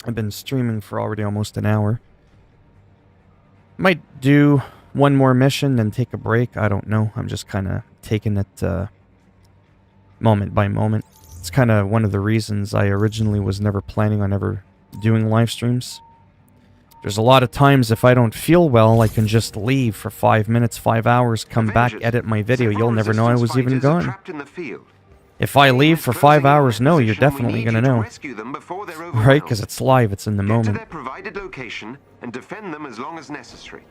I've been streaming for already almost an hour. Might do one more mission, then take a break. I don't know. I'm just kind of taking it moment by moment. It's kind of one of the reasons I originally was never planning on ever doing live streams. There's a lot of times if I don't feel well, I can just leave for 5 minutes, 5 hours, come back, edit my video. You'll never know I was even gone. If I leave for 5 hours, no, you're definitely going to know. Right? Because it's live, it's in the moment. Get to their provided location and defend them as long as necessary.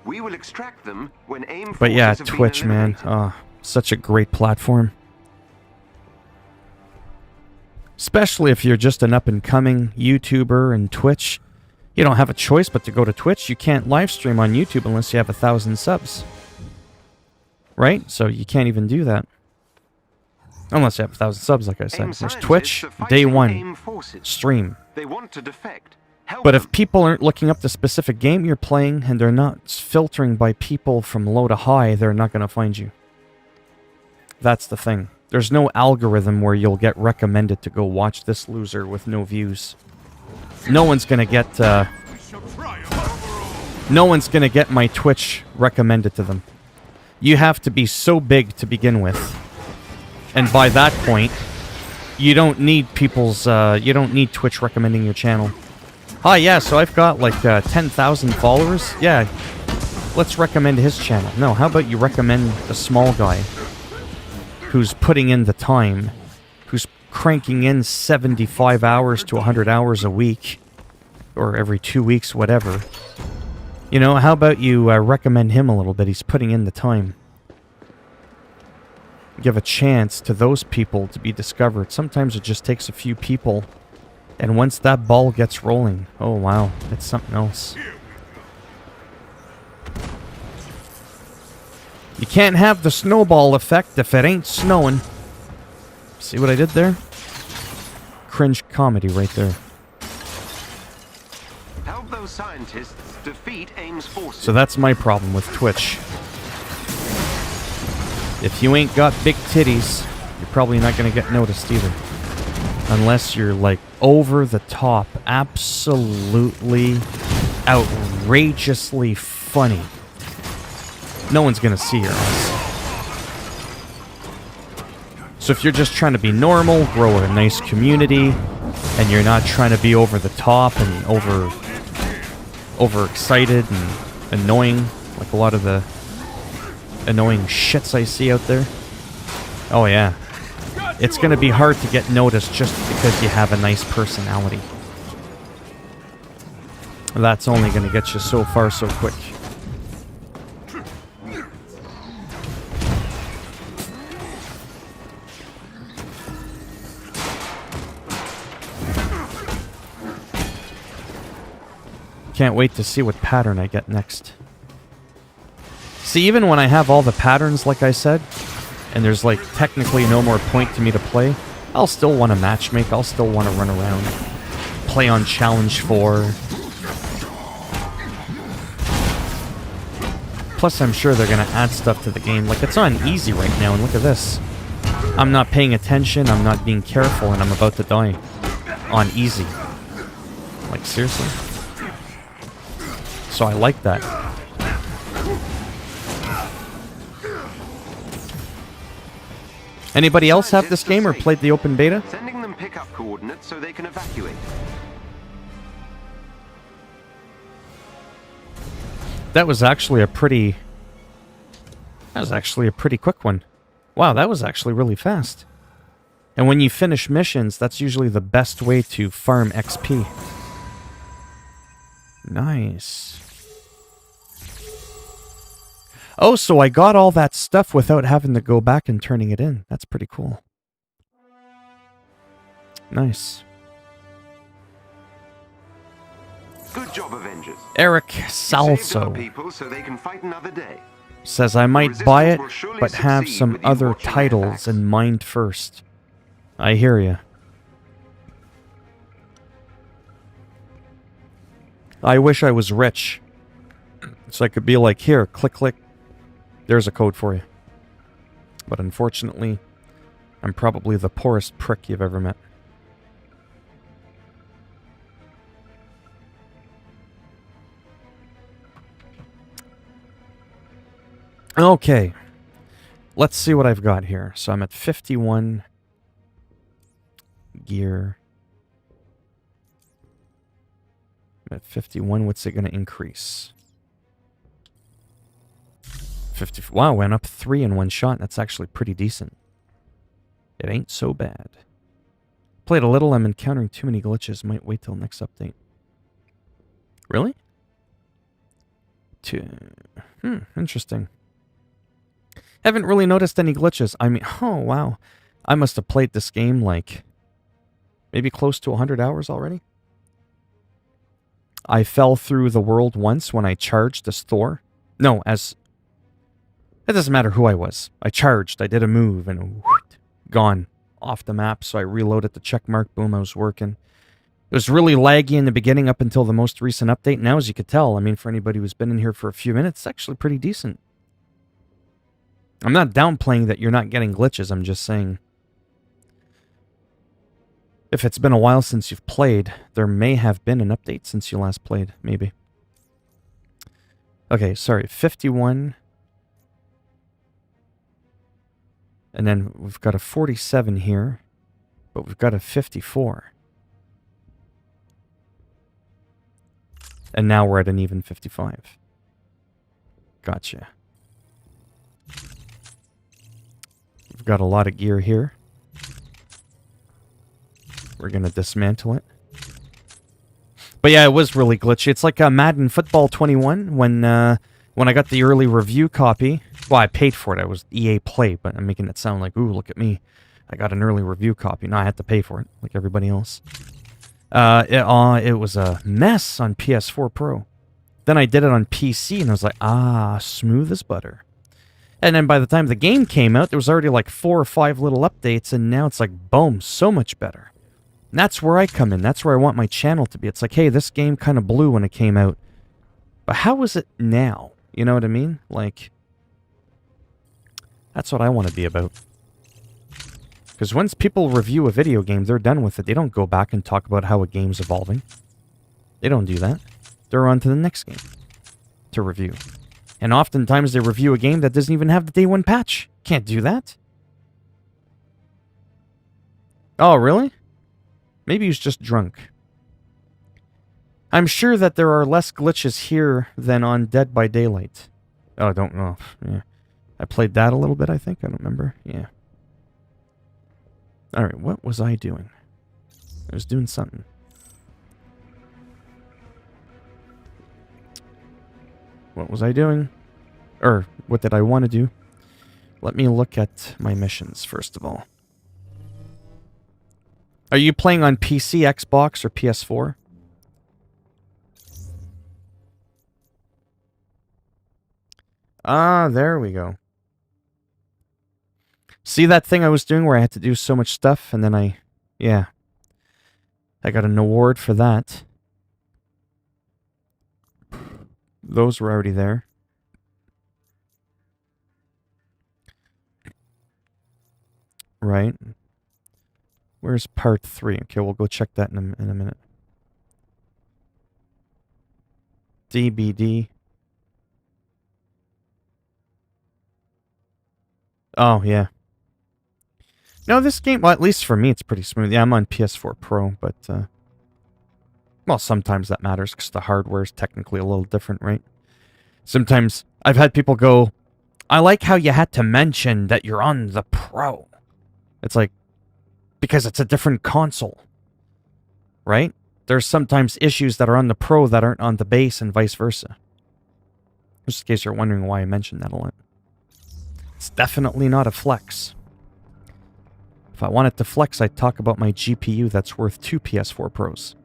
We will extract them when AIM forces But yeah, have been Twitch, man. eliminated. Such a great platform. Especially if you're just an up-and-coming YouTuber and Twitch. You don't have a choice but to go to Twitch. You can't live stream on YouTube unless you have 1,000 subs. Right? So you can't even do that. Unless you have 1,000 subs, like I said. There's Twitch, day one, stream. They want to defect. Help But if them. people aren't looking up the specific game you're playing and they're not filtering by people from low to high, they're not going to find you. That's the thing. There's no algorithm where you'll get recommended to go watch this loser with no views. No one's going to get... no one's going to get my Twitch recommended to them. You have to be so big to begin with. And by that point, you don't need people's... you don't need Twitch recommending your channel. Hi, yeah, so I've got like 10,000 followers. Yeah, let's recommend his channel. No, how about you recommend the small guy who's putting in the time, who's cranking in 75 hours to 100 hours a week, or every 2 weeks, whatever. You know, how about you recommend him a little bit? He's putting in the time. Give a chance to those people to be discovered. Sometimes it just takes a few people. And once that ball gets rolling, oh wow, it's something else. You can't have the snowball effect if it ain't snowing. See what I did there? Cringe comedy right there. Help those scientists defeat AIM's forces. So that's my problem with Twitch. If you ain't got big titties, you're probably not going to get noticed either. Unless you're like over the top, absolutely outrageously funny. No one's gonna see your ass. So if you're just trying to be normal, grow a nice community, and you're not trying to be over the top and overexcited and annoying, like a lot of the annoying shits I see out there. Oh yeah. It's gonna be hard to get noticed just because you have a nice personality. That's only gonna get you so far so quick. Can't wait to see what pattern I get next. See, even when I have all the patterns, like I said, and there's like technically no more point to me to play, I'll still want to matchmake, I'll still want to run around, play on Challenge 4. Plus, I'm sure they're going to add stuff to the game. Like, it's on easy right now, and look at this. I'm not paying attention, I'm not being careful, and I'm about to die. On easy. Like, seriously? So I like that. Anybody else have this game or played the open beta? Sending them pickup coordinates so they can evacuate. That was actually a pretty quick one. Wow, that was actually really fast. And when you finish missions, that's usually the best way to farm XP. Nice. Oh, so I got all that stuff without having to go back and turning it in. That's pretty cool. Nice. Good job, Avengers. Eric Saved Salso our people so they can fight another day. says I might buy it, but have some other titles in mind first. I hear ya. I wish I was rich, so I could be like, here, click, click. There's a code for you. But unfortunately, I'm probably the poorest prick you've ever met. Okay. Let's see what I've got here. So I'm at 51 gear. I'm at 51. What's it going to increase? 50. Wow, went up 3 in one shot. That's actually pretty decent. It ain't so bad. Played a little. I'm encountering too many glitches. Might wait till next update. Really? Interesting. Haven't really noticed any glitches. I mean, oh, wow. I must have played this game like maybe close to 100 hours already. I fell through the world once when I charged as Thor. No, as... It doesn't matter who I was. I charged, I did a move, and gone off the map, so I reloaded the check mark. Boom, I was working. It was really laggy in the beginning up until the most recent update. Now, as you could tell, I mean, for anybody who's been in here for a few minutes, it's actually pretty decent. I'm not downplaying that you're not getting glitches. I'm just saying, if it's been a while since you've played, there may have been an update since you last played, maybe. Okay, sorry, 51. And then we've got a 47 here, but we've got a 54. And now we're at an even 55. Gotcha. We've got a lot of gear here. We're going to dismantle it. But yeah, it was really glitchy. It's like Madden Football 21 when I got the early review copy. Well, I paid for it. I was EA Play, but I'm making it sound like, ooh, look at me. I got an early review copy. No, I had to pay for it, like everybody else. It was a mess on PS4 Pro. Then I did it on PC, and I was like, smooth as butter. And then by the time the game came out, there was already like 4 or 5 little updates, and now it's like, boom, so much better. And that's where I come in. That's where I want my channel to be. It's like, hey, this game kind of blew when it came out. But how is it now? You know what I mean? Like, that's what I want to be about. Because once people review a video game, they're done with it. They don't go back and talk about how a game's evolving. They don't do that. They're on to the next game to review. And oftentimes they review a game that doesn't even have the day 1 patch. Can't do that. Oh, really? Maybe he's just drunk. I'm sure that there are less glitches here than on Dead by Daylight. Oh, I don't know. Yeah. I played that a little bit, I think. I don't remember. Yeah. Alright, what was I doing? I was doing something. What was I doing? Or, what did I want to do? Let me look at my missions, first of all. Are you playing on PC, Xbox, or PS4? Ah, there we go. See that thing I was doing where I had to do so much stuff, and then yeah. I got an award for that. Those were already there. Right. Where's part 3? Okay, we'll go check that in a minute. DBD. Oh, yeah. No, this game, well, at least for me, it's pretty smooth. Yeah, I'm on PS4 Pro, but, well, sometimes that matters because the hardware is technically a little different, right? Sometimes I've had people go, I like how you had to mention that you're on the Pro. It's like, because it's a different console, right? There's sometimes issues that are on the Pro that aren't on the base and vice versa. Just in case you're wondering why I mentioned that a lot. It's definitely not a flex. If I wanted to flex, I'd talk about my GPU that's worth 2 PS4 Pros.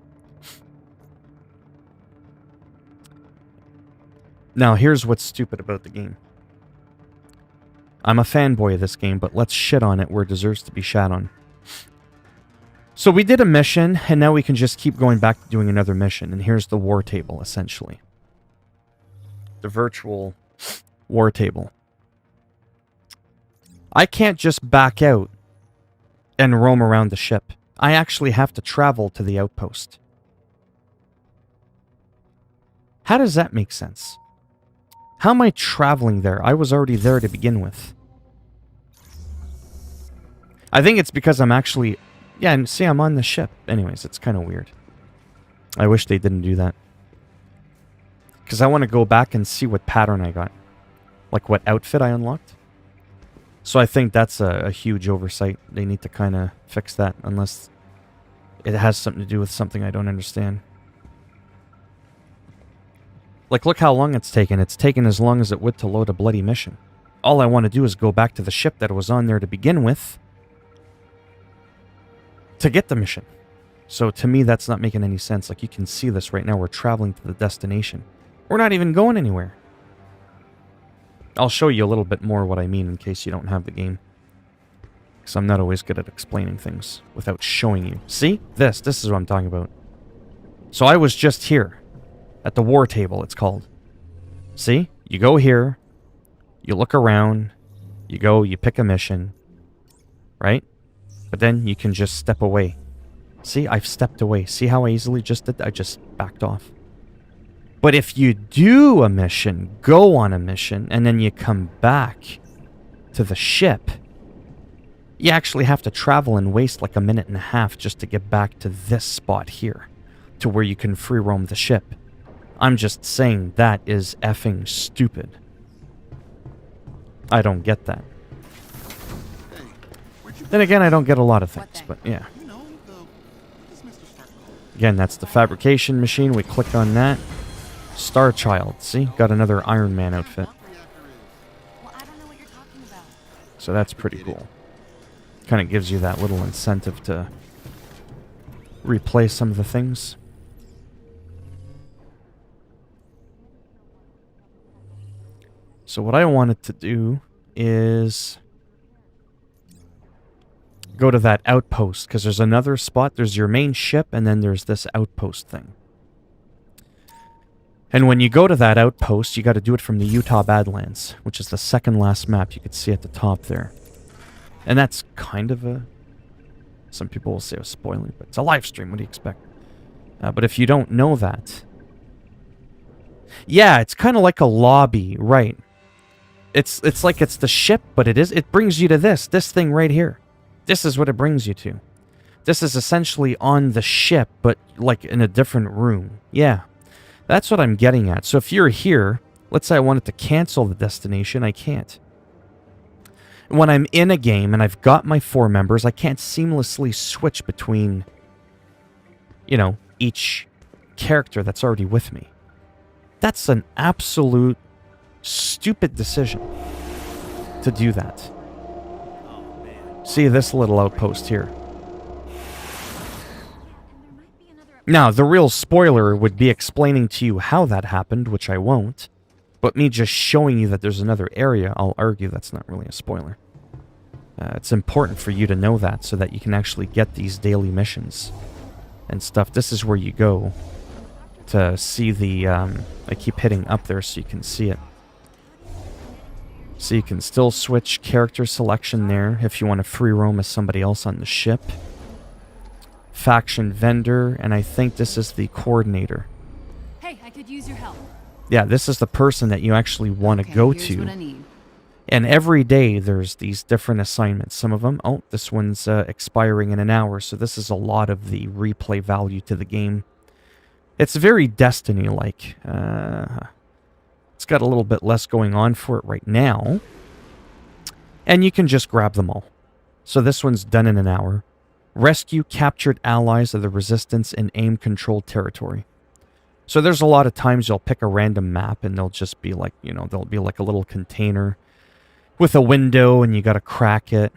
Now, here's what's stupid about the game. I'm a fanboy of this game, but let's shit on it where it deserves to be shat on. So we did a mission, and now we can just keep going back to doing another mission. And here's the war table, essentially. The virtual war table. I can't just back out and roam around the ship. I actually have to travel to the outpost. How does that make sense? How am I traveling there? I was already there to begin with. I think it's because I'm actually... Yeah, and see, I'm on the ship. Anyways, it's kind of weird. I wish they didn't do that. Because I want to go back and see what pattern I got. Like what outfit I unlocked. So I think that's a huge oversight. They need to kind of fix that, unless it has something to do with something I don't understand. Like, look how long it's taken. It's taken as long as it would to load a bloody mission. All I want to do is go back to the ship that was on there to begin with to get the mission. So to me, that's not making any sense. Like, you can see this right now. We're traveling to the destination. We're not even going anywhere. I'll show you a little bit more what I mean in case you don't have the game. Because I'm not always good at explaining things without showing you. See? This is what I'm talking about. So I was just here. At the war table, it's called. See? You go here. You look around. You go, you pick a mission. Right? But then you can just step away. See? I've stepped away. See how I easily just did that? I just backed off. But if you do a mission, go on a mission, and then you come back to the ship, you actually have to travel and waste like 1.5 minutes just to get back to this spot here, to where you can free roam the ship. I'm just saying that is effing stupid. I don't get that. Then again, I don't get a lot of things, but yeah. Again, that's the fabrication machine. We click on that. Star Child, see? Got another Iron Man outfit. So that's pretty cool. Kind of gives you that little incentive to replay some of the things. So what I wanted to do is go to that outpost, because there's another spot. There's your main ship, and then there's this outpost thing. And when you go to that outpost, you got to do it from the Utah Badlands, which is the second last map you could see at the top there. And that's kind of a... Some people will say a spoiler, but it's a live stream. What do you expect? But if you don't know that... Yeah, it's kind of like a lobby, right? It's like it's the ship, but it brings you to this thing right here. This is what it brings you to. This is essentially on the ship, but like in a different room. Yeah, that's what I'm getting at. So if you're here, let's say I wanted to cancel the destination, I can't. When I'm in a game and I've got my 4 members, I can't seamlessly switch between, you know, each character that's already with me. That's an absolute stupid decision to do that. See this little outpost here. Now, the real spoiler would be explaining to you how that happened, which I won't. But me just showing you that there's another area, I'll argue that's not really a spoiler. It's important for you to know that so that you can actually get these daily missions and stuff. This is where you go to see the... I keep hitting up there so you can see it. So you can still switch character selection there if you want to free roam as somebody else on the ship. Faction vendor, and I think this is the coordinator. Hey, I could use your help. Yeah, this is the person that you actually want to go here's to. What I need. And every day there's these different assignments. Some of them, oh, this one's expiring in an hour, so this is a lot of the replay value to the game. It's very Destiny-like. It's got a little bit less going on for it right now. And you can just grab them all. So this one's done in an hour. Rescue captured allies of the resistance in aim-controlled territory. So there's a lot of times you'll pick a random map and they'll just be like, you know, there'll be like a little container with a window and you gotta crack it.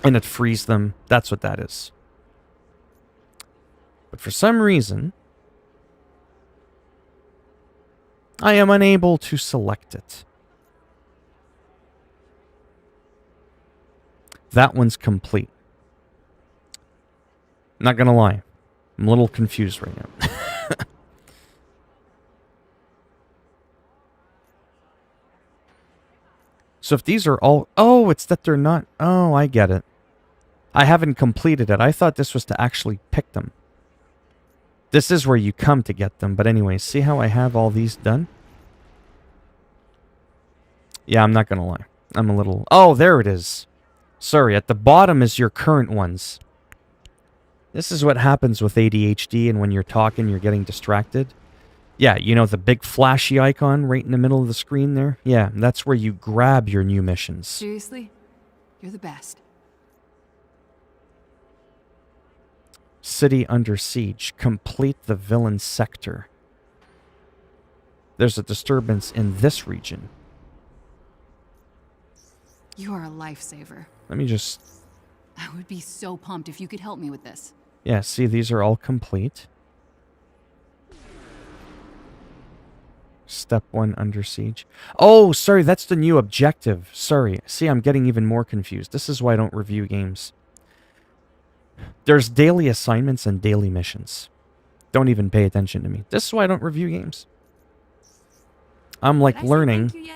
And it frees them. That's what that is. But for some reason, I am unable to select it. That one's complete. Not gonna lie. I'm a little confused right now. So if these are all... Oh, it's that they're not... Oh, I get it. I haven't completed it. I thought this was to actually pick them. This is where you come to get them. But anyway, see how I have all these done? Yeah, I'm not gonna lie. I'm a little... Oh, there it is. Sorry, at the bottom is your current ones. This is what happens with ADHD, and when you're talking, you're getting distracted. Yeah, you know the big flashy icon right in the middle of the screen there? Yeah, that's where you grab your new missions. Seriously? You're the best. City under siege. Complete the villain sector. There's a disturbance in this region. You are a lifesaver. Let me just... I would be so pumped if you could help me with this. Yeah, see, these are all complete. Step 1 under siege. Oh, sorry, that's the new objective. Sorry. See, I'm getting even more confused. This is why I don't review games. There's daily assignments and daily missions. Don't even pay attention to me. This is why I don't review games. I'm like learning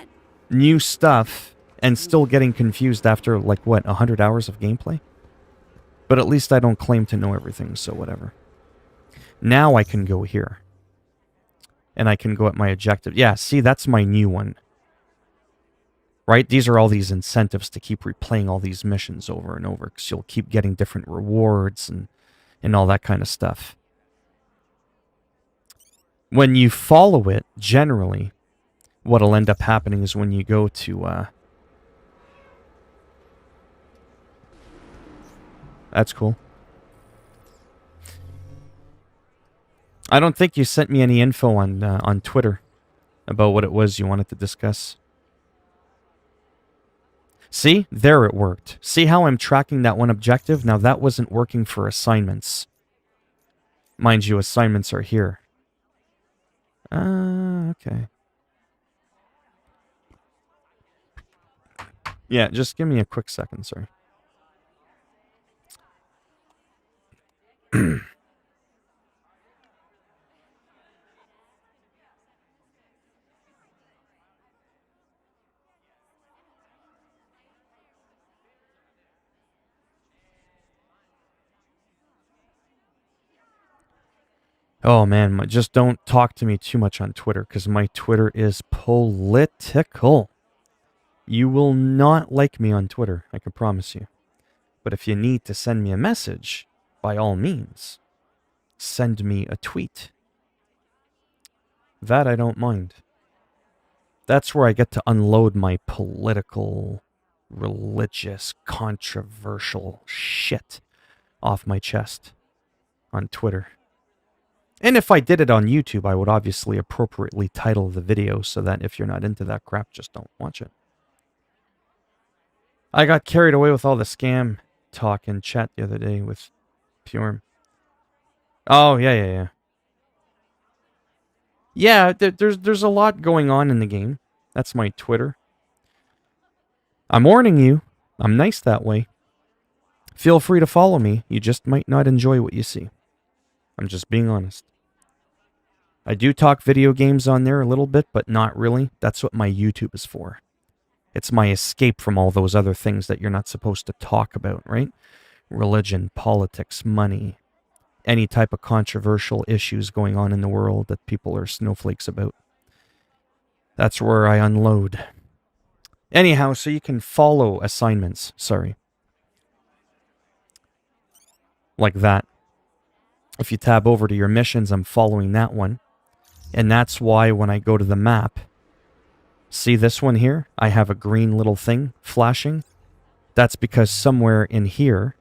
new stuff and still getting confused after like, what, 100 hours of gameplay? But at least I don't claim to know everything, so whatever. Now I can go here. And I can go at my objective. Yeah, see, that's my new one. Right? These are all these incentives to keep replaying all these missions over and over. Because you'll keep getting different rewards and all that kind of stuff. When you follow it, generally, what'll end up happening is when you go to... That's cool. I don't think you sent me any info on Twitter about what it was you wanted to discuss. See? There it worked. See how I'm tracking that one objective? Now that wasn't working for assignments. Mind you, assignments are here. Okay. Yeah, just give me a quick second, sorry. Oh man, just don't talk to me too much on Twitter, because my Twitter is political. You will not like me on Twitter, I can promise you. But if you need to send me a message, by all means, send me a tweet. That I don't mind. That's where I get to unload my political, religious, controversial shit off my chest on Twitter. And if I did it on YouTube, I would obviously appropriately title the video so that if you're not into that crap, just don't watch it. I got carried away with all the scam talk in chat the other day with Pure. Oh, yeah. Yeah, there's a lot going on in the game. That's my Twitter. I'm warning you. I'm nice that way. Feel free to follow me. You just might not enjoy what you see. I'm just being honest. I do talk video games on there a little bit, but not really. That's what my YouTube is for. It's my escape from all those other things that you're not supposed to talk about, right? Religion, politics, money, any type of controversial issues going on in the world that people are snowflakes about. That's where I unload. Anyhow, so you can follow assignments. Sorry. Like that. If you tab over to your missions, I'm following that one. And that's why when I go to the map, see this one here? I have a green little thing flashing. That's because somewhere in here,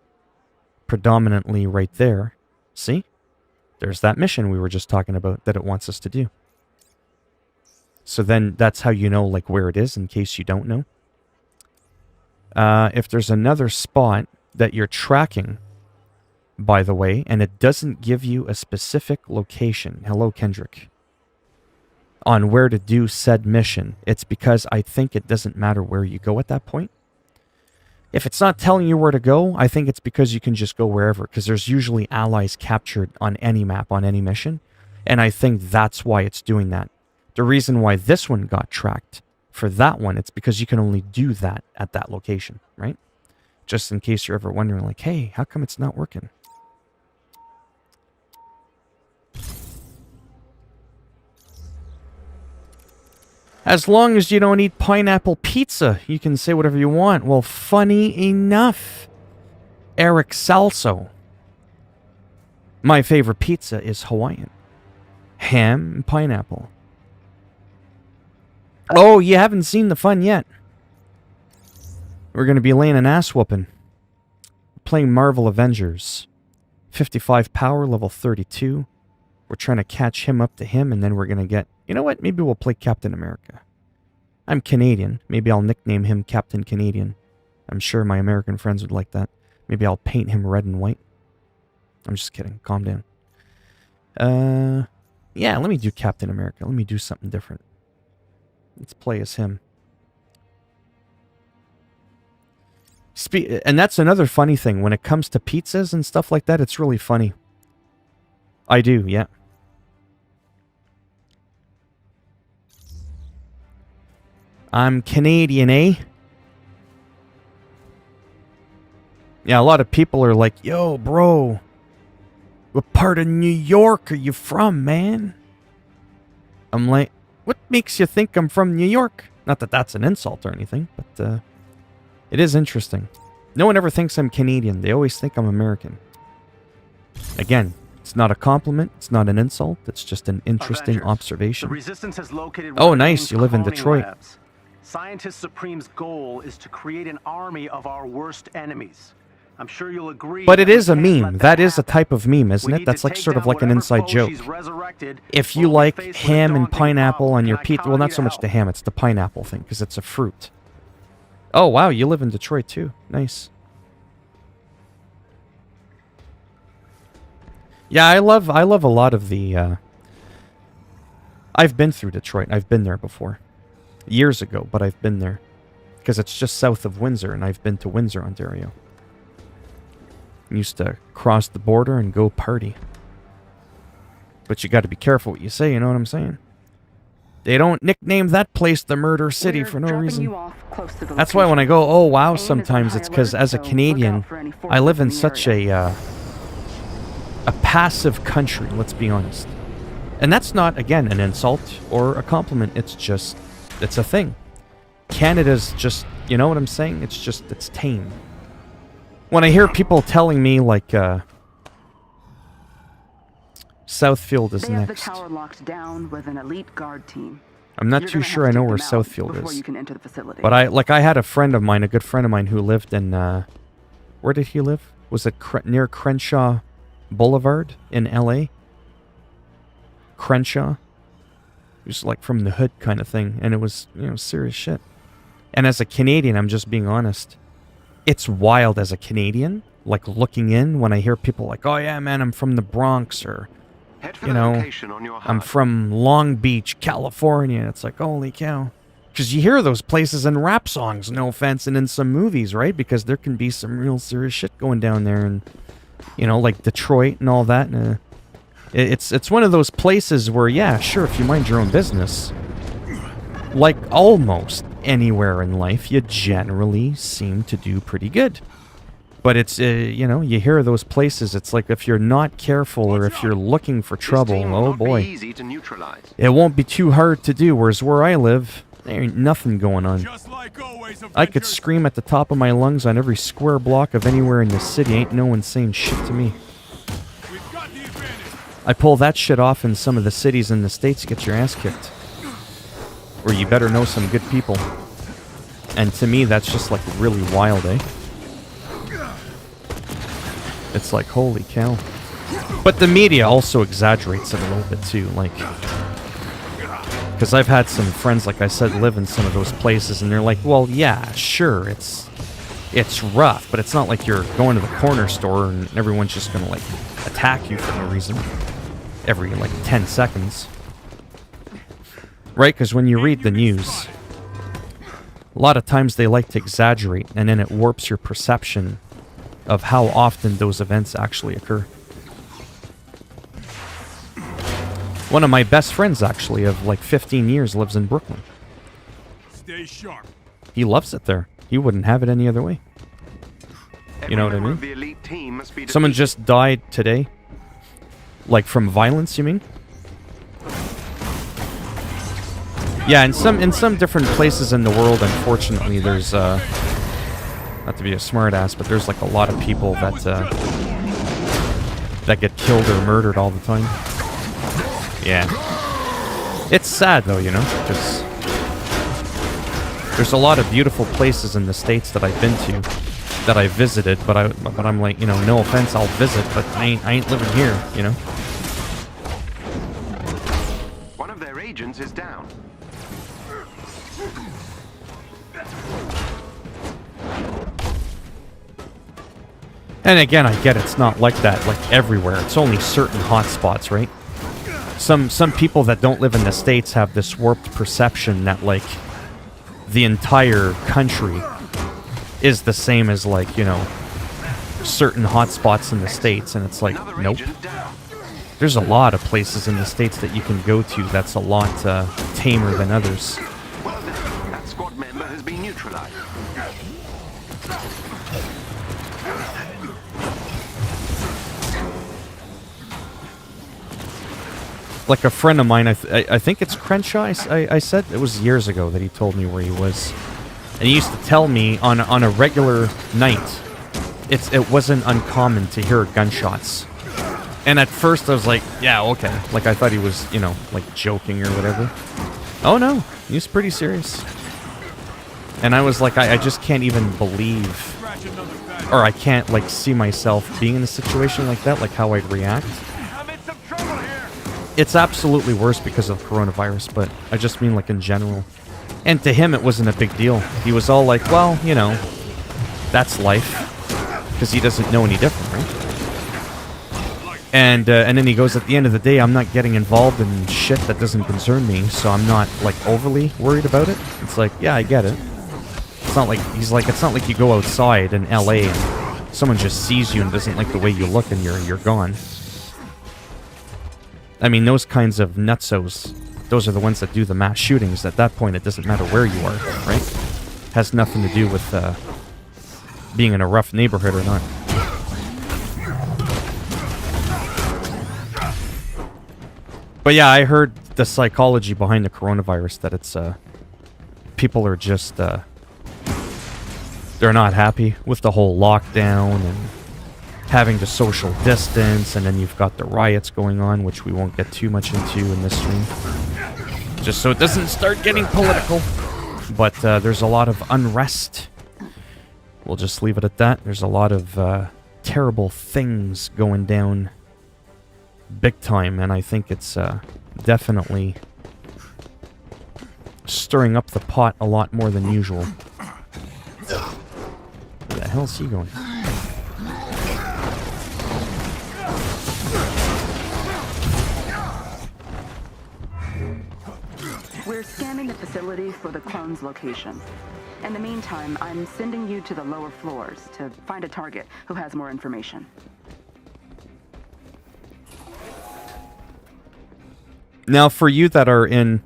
predominantly right there, see? There's that mission we were just talking about that it wants us to do. So then that's how you know like where it is in case you don't know. If there's another spot that you're tracking, by the way, and it doesn't give you a specific location, hello Kendrick, on where to do said mission, it's because I think it doesn't matter where you go at that point. If it's not telling you where to go, I think it's because you can just go wherever, because there's usually allies captured on any map, on any mission, and I think that's why it's doing that. The reason why this one got tracked, for that one, it's because you can only do that at that location, right? Just in case you're ever wondering, like, hey, how come it's not working? As long as you don't eat pineapple pizza, you can say whatever you want. Well, funny enough, Eric Salso. My favorite pizza is Hawaiian. Ham and pineapple. Oh, you haven't seen the fun yet. We're going to be laying an ass whooping. Playing Marvel Avengers. 55 power, level 32. We're trying to catch him up to him, and then we're going to get... You know what? Maybe we'll play Captain America. I'm Canadian. Maybe I'll nickname him Captain Canadian. I'm sure my American friends would like that. Maybe I'll paint him red and white. I'm just kidding. Calm down. Yeah, let me do Captain America. Let me do something different. Let's play as him. And that's another funny thing. When it comes to pizzas and stuff like that, it's really funny. I do, yeah. I'm Canadian, eh? Yeah, a lot of people are like, yo, bro, what part of New York are you from, man? I'm like, what makes you think I'm from New York? Not that that's an insult or anything, but it is interesting. No one ever thinks I'm Canadian. They always think I'm American. Again, it's not a compliment. It's not an insult. It's just an interesting observation. The Resistance has located oh, nice. You live in Detroit. Labs. Scientist Supreme's goal is to create an army of our worst enemies. I'm sure you'll agree. But it is a meme. That is a type of meme, isn't it? That's like sort of like an inside joke. If you like ham and pineapple on your pizza... Well, not so much the ham. It's the pineapple thing, because it's a fruit. Oh, wow. You live in Detroit, too. Nice. Yeah, I love a lot of the... I've been through Detroit. I've been there before. Years ago, but I've been there. Because it's just south of Windsor, and I've been to Windsor, Ontario. Used to cross the border and go party. But you got to be careful what you say, you know what I'm saying? They don't nickname that place the Murder City for no reason. That's why when I go, oh wow, sometimes it's because as a Canadian, I live in such a passive country, let's be honest. And that's not, again, an insult or a compliment. It's just, it's a thing. Canada's just, you know what I'm saying? It's just, it's tame. When I hear people telling me, like, Southfield is They have the next. tower locked down with an elite guard team. I'm not You're too gonna sure have I to know take where them out Southfield before is. you can enter the facility. But I had a friend of mine, a good friend of mine, who lived in, where did he live? Was it near Crenshaw Boulevard in LA? Crenshaw? It was like from the hood kind of thing, and it was, you know, serious shit. And as a Canadian, I'm just being honest, it's wild as a Canadian, like looking in when I hear people like, oh yeah, man, I'm from the Bronx, or, Head for you the know, location on your I'm HUD. from Long Beach, California. It's like, holy cow. Because you hear those places in rap songs, no offense, and in some movies, right? Because there can be some real serious shit going down there, and, you know, like Detroit and all that. And, it's one of those places where, yeah, sure, if you mind your own business, like almost anywhere in life, you generally seem to do pretty good. But it's, you know, you hear those places, it's like if you're not careful or if you're looking for trouble, This team will oh not boy, be easy to neutralize. it won't be too hard to do, whereas where I live, there ain't nothing going on. Just like always, I could Avengers. scream at the top of my lungs on every square block of anywhere in the city, ain't no one saying shit to me. We've got the advantage. I pull that shit off in some of the cities in the States, get your ass kicked. Or you better know some good people. And to me, that's just like really wild, eh? It's like, holy cow. But the media also exaggerates it a little bit too, like... Because I've had some friends, like I said, live in some of those places, and they're like, well, yeah, sure, it's rough, but it's not like you're going to the corner store and everyone's just gonna, like, attack you for no reason. Every, like, 10 seconds. Right? Because when you read the news, a lot of times they like to exaggerate, and then it warps your perception of how often those events actually occur. One of my best friends, actually, of like 15 years, lives in Brooklyn. Stay sharp. He loves it there. He wouldn't have it any other way. You know what I Every member mean? of the elite team must be Someone defeated. just died today. Like from violence, you mean? Yeah, in some different places in the world, unfortunately, there's not to be a smartass, but there's like a lot of people that that get killed or murdered all the time. Yeah. It's sad though, you know, because there's a lot of beautiful places in the States that I've been to, that I visited, but I'm like, you know, no offense, I'll visit, but I ain't living here, you know. One of their agents is down. And again, I get it's not like that, like everywhere. It's only certain hotspots, right? Some people that don't live in the States have this warped perception that, like, the entire country is the same as, like, you know, certain hotspots in the States, and it's like, Another nope. agent down. There's a lot of places in the States that you can go to that's a lot tamer than others. Well done. That squad member has been neutralized. Like a friend of mine, I think it's Crenshaw, I said. It was years ago that he told me where he was. And he used to tell me on a regular night, it wasn't uncommon to hear gunshots. And at first I was like, yeah, okay. Like I thought he was, you know, like joking or whatever. Oh no, he was pretty serious. And I was like, I just can't even believe, Scratch another bag. or I can't like see myself being in a situation like that, like how I'd react. I'm in some trouble here. It's absolutely worse because of coronavirus, but I just mean like in general. And to him, it wasn't a big deal. He was all like, well, you know, that's life. Because he doesn't know any different, right? And then he goes, at the end of the day, I'm not getting involved in shit that doesn't concern me, so I'm not, like, overly worried about it. It's like, yeah, I get it. It's not like, he's like, it's not like you go outside in LA and someone just sees you and doesn't like the way you look and you're gone. I mean, those kinds of nutsos, those are the ones that do the mass shootings. At that point, it doesn't matter where you are, right? Has nothing to do with being in a rough neighborhood or not. But yeah, I heard the psychology behind the coronavirus, that it's people are just They're not happy with the whole lockdown and having to social distance, and then you've got the riots going on, which we won't get too much into in this stream, just so it doesn't start getting political. But there's a lot of unrest. We'll just leave it at that. There's a lot of terrible things going down big time, and I think it's definitely stirring up the pot a lot more than usual. Where the hell's he going? We're scanning the facility for the clone's location. In the meantime, I'm sending you to the lower floors to find a target who has more information. Now, for you that are in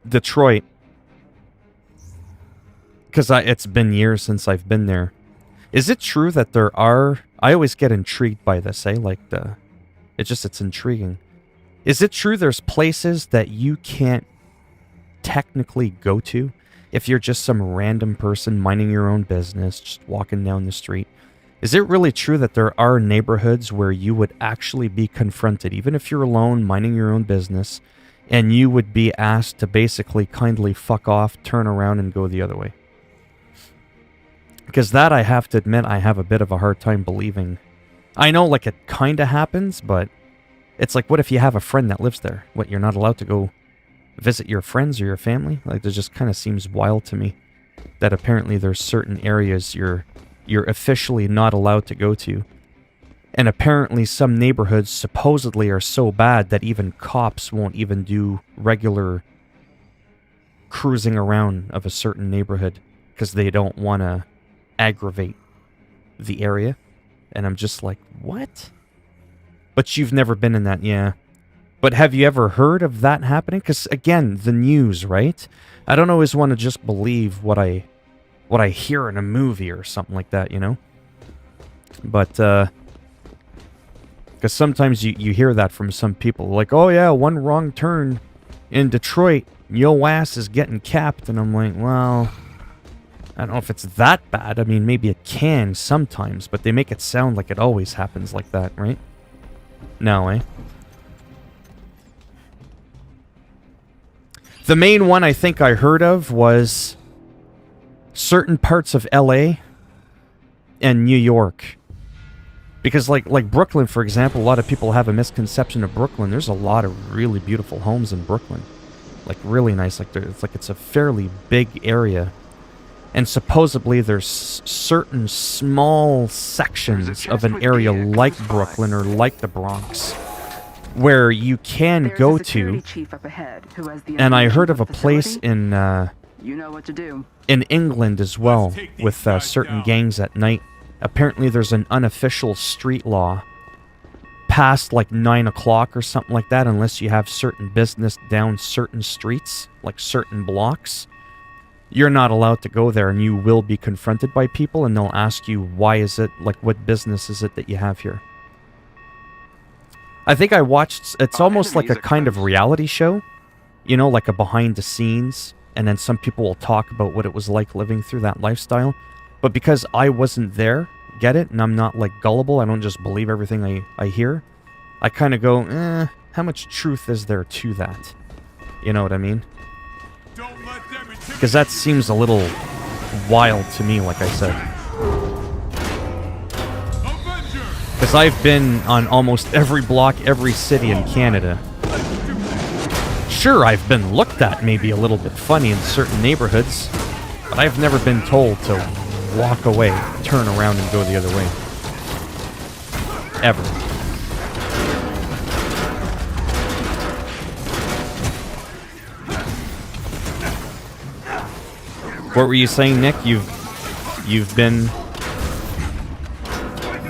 Detroit, because it's been years since I've been there, is it true that there are... I always get intrigued by this, eh? Like, it's intriguing. Is it true there's places that you can't technically go to if you're just some random person minding your own business, just walking down the street? Is it really true that there are neighborhoods where you would actually be confronted, even if you're alone, minding your own business, and you would be asked to basically kindly fuck off, turn around, and go the other way? Because that, I have to admit, I have a bit of a hard time believing. I know, like, it kind of happens, but it's like, what if you have a friend that lives there? What, you're not allowed to go visit your friends or your family? Like, that just kind of seems wild to me, that apparently there's certain areas you're officially not allowed to go to. And apparently some neighborhoods supposedly are so bad that even cops won't even do regular cruising around of a certain neighborhood because they don't want to aggravate the area. And I'm just like, what? But you've never been in that, yeah. But have you ever heard of that happening? Because, again, the news, right? I don't always want to just believe what I hear in a movie or something like that, you know? But, because sometimes you hear that from some people. Like, oh yeah, one wrong turn in Detroit, yo ass is getting capped. And I'm like, well, I don't know if it's that bad. I mean, maybe it can sometimes, but they make it sound like it always happens like that, right? No, eh? The main one I think I heard of was certain parts of LA and New York. Because like Brooklyn, for example, a lot of people have a misconception of Brooklyn. There's a lot of really beautiful homes in Brooklyn. Like, really nice. Like, it's a fairly big area. And supposedly there's certain small sections of an area like Brooklyn or like the Bronx where you can go to. And I heard of a place in you know what to do. In England as well, with certain gangs at night. Apparently there's an unofficial street law past like 9 o'clock or something like that, unless you have certain business down certain streets, like certain blocks. You're not allowed to go there, and you will be confronted by people, and they'll ask you, why is it, like, what business is it that you have here? I think I watched, it's almost like a kind of reality show, you know, like a behind the scenes, and then some people will talk about what it was like living through that lifestyle. But because I wasn't there, get it? And I'm not, like, gullible, I don't just believe everything I hear. I kind of go, how much truth is there to that? You know what I mean? Because that seems a little wild to me, like I said. Because I've been on almost every block, every city in Canada. Sure, I've been looked at maybe a little bit funny in certain neighborhoods, but I've never been told to walk away, turn around, and go the other way. Ever. What were you saying, Nick? You've been...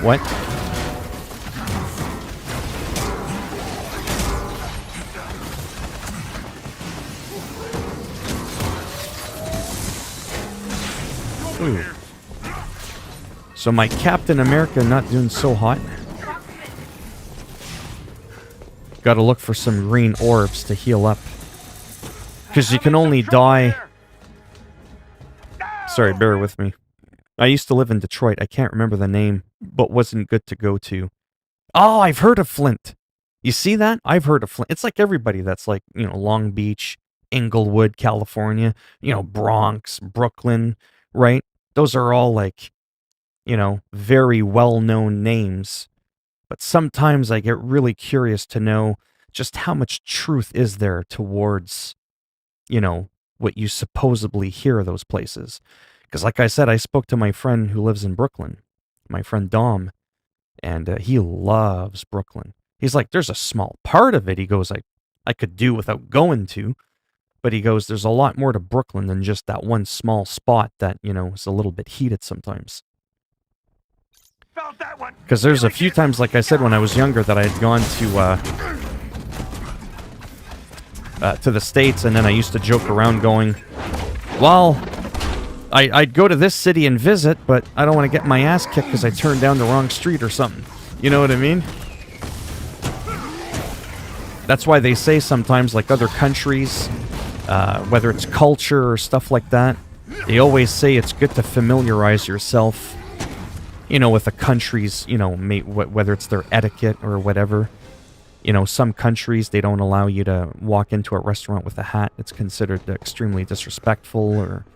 What? Ooh. So my Captain America not doing so hot. Gotta look for some green orbs to heal up. Because you can only die... Sorry, bear with me. I used to live in Detroit. I can't remember the name, but wasn't good to go to. Oh, I've heard of Flint. You see that? I've heard of Flint. It's like everybody that's like, Long Beach, Inglewood, California, Bronx, Brooklyn, right? Those are all like, very well-known names. But sometimes I get really curious to know just how much truth is there towards, what you supposedly hear of those places. Because like I said, I spoke to my friend who lives in Brooklyn, my friend Dom, and he loves Brooklyn. He's like, there's a small part of it, he goes, I could do without going to. But he goes, there's a lot more to Brooklyn than just that one small spot that, is a little bit heated sometimes. Because there's a few times, like I said, when I was younger that I had gone to the States, and then I used to joke around going, well, I'd go to this city and visit, but I don't want to get my ass kicked because I turned down the wrong street or something. You know what I mean? That's why they say sometimes, like other countries, whether it's culture or stuff like that, they always say it's good to familiarize yourself, with a country's, whether it's their etiquette or whatever. Some countries, they don't allow you to walk into a restaurant with a hat. It's considered extremely disrespectful or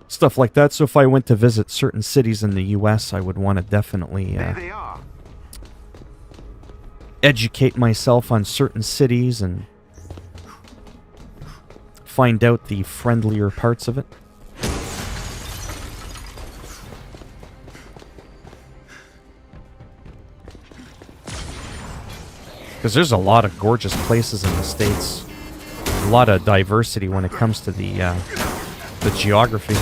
stuff like that. So if I went to visit certain cities in the U.S., I would want to definitely educate myself on certain cities and find out the friendlier parts of it. Because there's a lot of gorgeous places in the States. A lot of diversity when it comes to the geography.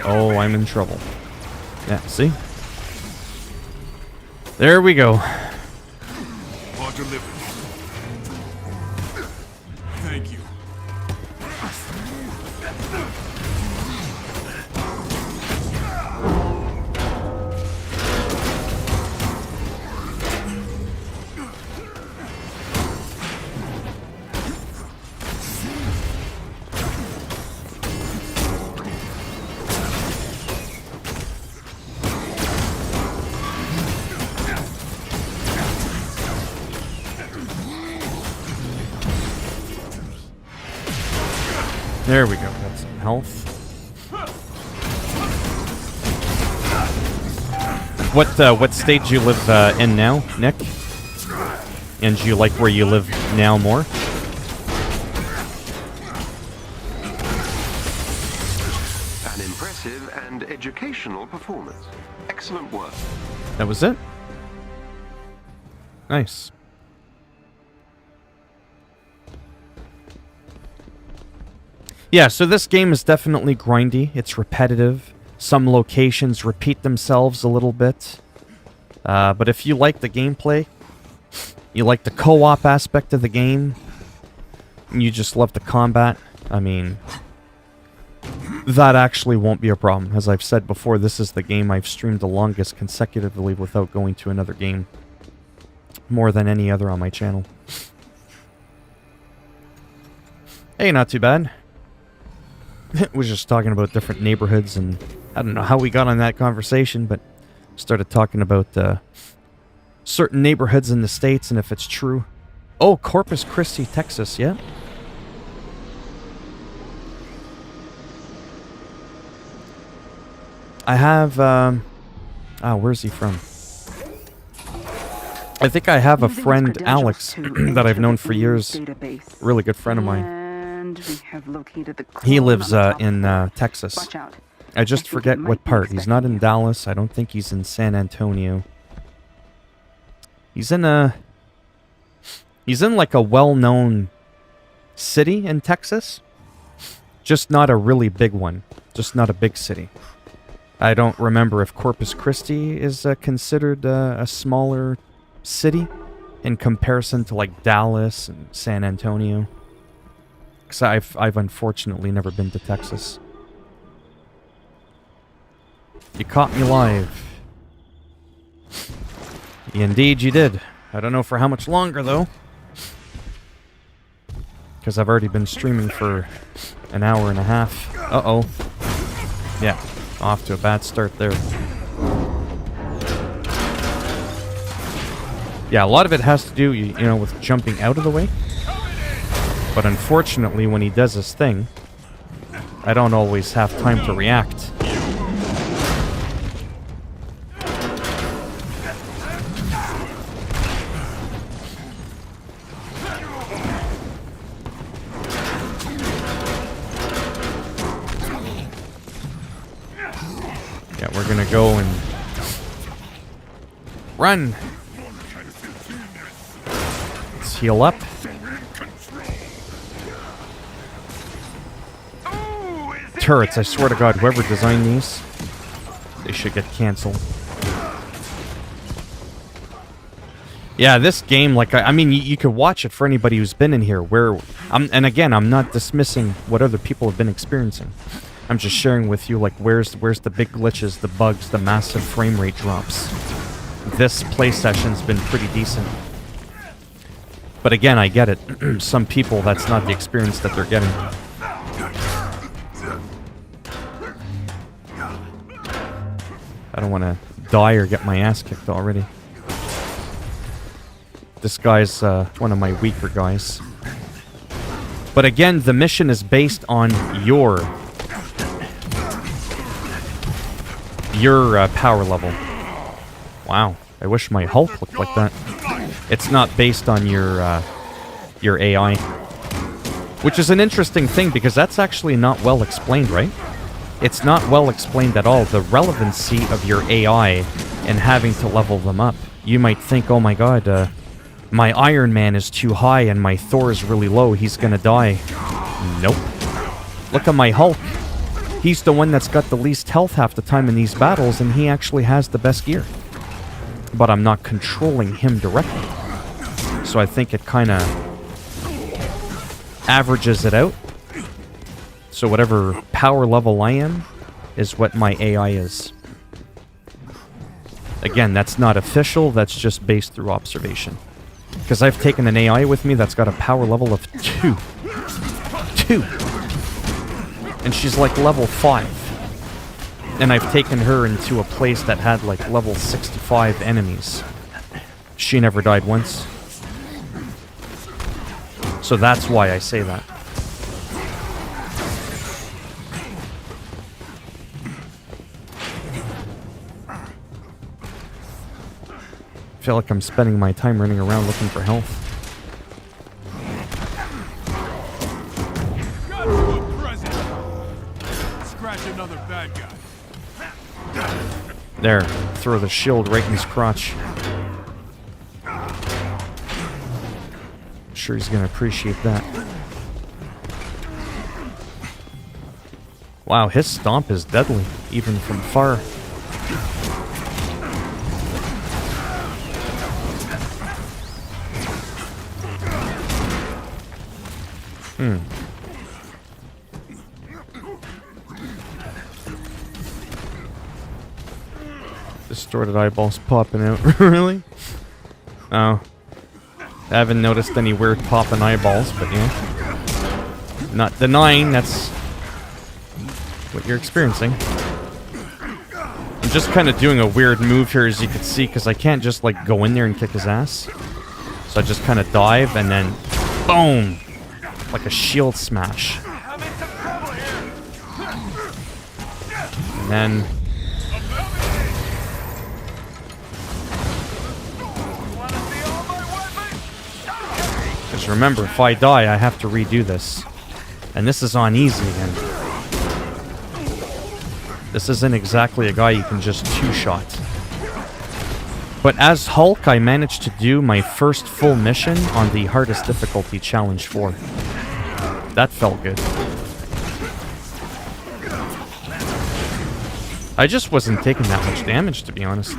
Oh, I'm in trouble. Yeah, see? There we go. Thank you. There we go. Got some health. What state do you live in now, Nick? And do you like where you live now more? An impressive and educational performance. Excellent work. That was it? Nice. Yeah, so this game is definitely grindy. It's repetitive. Some locations repeat themselves a little bit. But if you like the gameplay, you like the co-op aspect of the game, and you just love the combat, I mean, that actually won't be a problem. As I've said before, this is the game I've streamed the longest consecutively without going to another game. More than any other on my channel. Hey, not too bad. Was just talking about different neighborhoods, and I don't know how we got on that conversation, but started talking about certain neighborhoods in the States and if it's true. Oh, Corpus Christi, Texas, yeah. I have, where's he from? I think I have a friend, Alex, that I've known for years. Really good friend of mine. We have located the He clone lives on the top in floor. Texas. Watch out. I just I think forget it might what be part. He's not in expecting you. Dallas. I don't think he's in San Antonio. He's in like a well-known city in Texas. Just not a really big one. Just not a big city. I don't remember if Corpus Christi is considered a smaller city in comparison to like Dallas and San Antonio. Because I've unfortunately never been to Texas. You caught me live. Indeed you did. I don't know for how much longer, though. because I've already been streaming for an hour and a half. Uh-oh. Yeah, off to a bad start there. Yeah, a lot of it has to do, you know, with jumping out of the way. But unfortunately, when he does his thing, I don't always have time to react. Yeah, we're gonna go and run. Let's heal up. Turrets, I swear to God, whoever designed these, they should get cancelled. Yeah, this game, like, I mean, you could watch it for anybody who's been in here, where, and again, I'm not dismissing what other people have been experiencing. I'm just sharing with you, like, where's the big glitches, the bugs, the massive frame rate drops. This play session's been pretty decent. But again, I get it. Some people, that's not the experience that they're getting. I don't want to die or get my ass kicked already. This guy's one of my weaker guys. But again, the mission is based on your power level. Wow, I wish my Hulk looked like that. It's not based on your AI. Which is an interesting thing, because that's actually not well explained, right? It's not well explained at all, the relevancy of your AI and having to level them up. You might think, oh my god, my Iron Man is too high and my Thor is really low, he's gonna die. Nope. Look at my Hulk. He's the one that's got the least health half the time in these battles, and he actually has the best gear. But I'm not controlling him directly. So I think it kind of averages it out. So whatever power level I am is what my AI is. Again, that's not official, that's just based through observation. Because I've taken an AI with me that's got a power level of 2. 2! And she's like level 5. And I've taken her into a place that had like level 65 enemies. She never died once. So that's why I say that. I feel like I'm spending my time running around looking for health. Got you a present. Scratch another bad guy. There, throw the shield right in his crotch. Sure he's gonna appreciate that. Wow, his stomp is deadly, even from far. Distorted eyeballs popping out. Really? Oh. I haven't noticed any weird popping eyeballs, but yeah. Not denying that's what you're experiencing. I'm just kind of doing a weird move here, as you can see, because I can't just, like, go in there and kick his ass. So I just kind of dive, and then boom! Like a shield smash. And then... Just remember, if I die, I have to redo this. And this is on easy again. This isn't exactly a guy you can just two-shot. But as Hulk, I managed to do my first full mission on the hardest difficulty, Challenge 4. That felt good. I just wasn't taking that much damage, to be honest.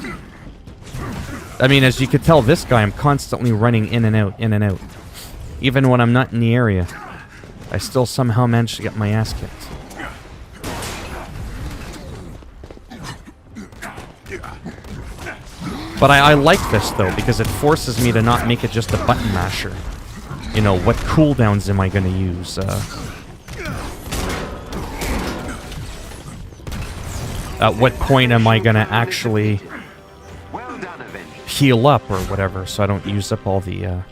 I mean, as you could tell, this guy, I'm constantly running in and out, in and out. Even when I'm not in the area, I still somehow managed to get my ass kicked. But I like this, though, because it forces me to not make it just a button masher. You know, what cooldowns am I going to use? At what point am I going to actually Well done, Avengers. heal up or whatever, so I don't use up all the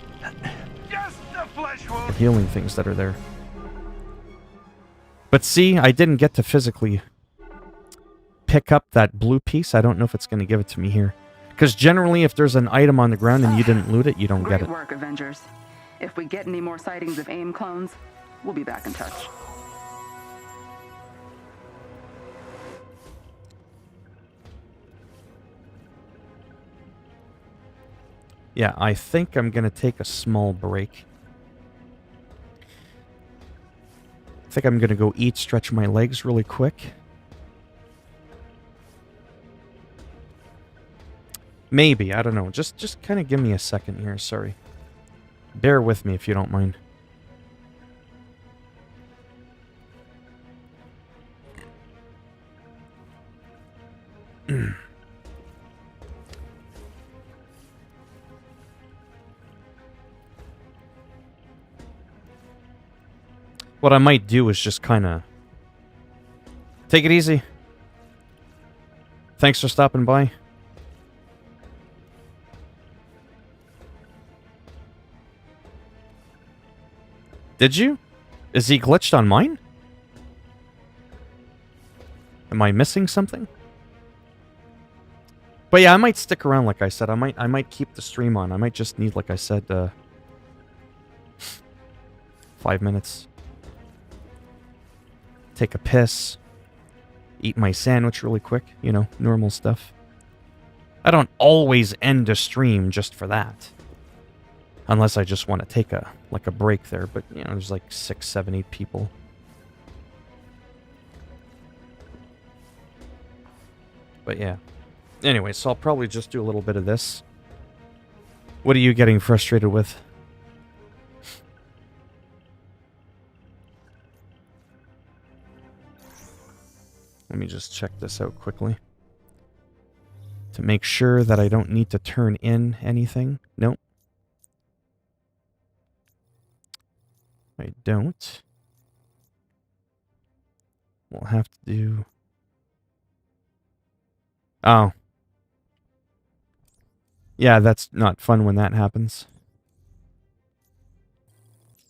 Just a flesh wound. healing things that are there. But see, I didn't get to physically pick up that blue piece. I don't know if it's going to give it to me here. Because generally, if there's an item on the ground and you didn't loot it, you don't get Great it. work, Avengers. If we get any more sightings of AIM clones, we'll be back in touch. Yeah, I think I'm going to take a small break. I think I'm going to go eat, stretch my legs really quick. Maybe, I don't know. Just kind of give me a second here, sorry. Bear with me if you don't mind. What I might do is just kind of take it easy. Thanks for stopping by. Did you? Is he glitched on mine? Am I missing something? But yeah, I might stick around like I said. I might keep the stream on. I might just need, like I said, 5 minutes. Take a piss. Eat my sandwich really quick. You know, normal stuff. I don't always end a stream just for that. Unless I just want to take a break there, but you know, there's like 6, 7, 8 people. But yeah. Anyway, so I'll probably just do a little bit of this. What are you getting frustrated with? Let me just check this out quickly. To make sure that I don't need to turn in anything. Nope. I don't. We'll have to do... Oh. Yeah, that's not fun when that happens.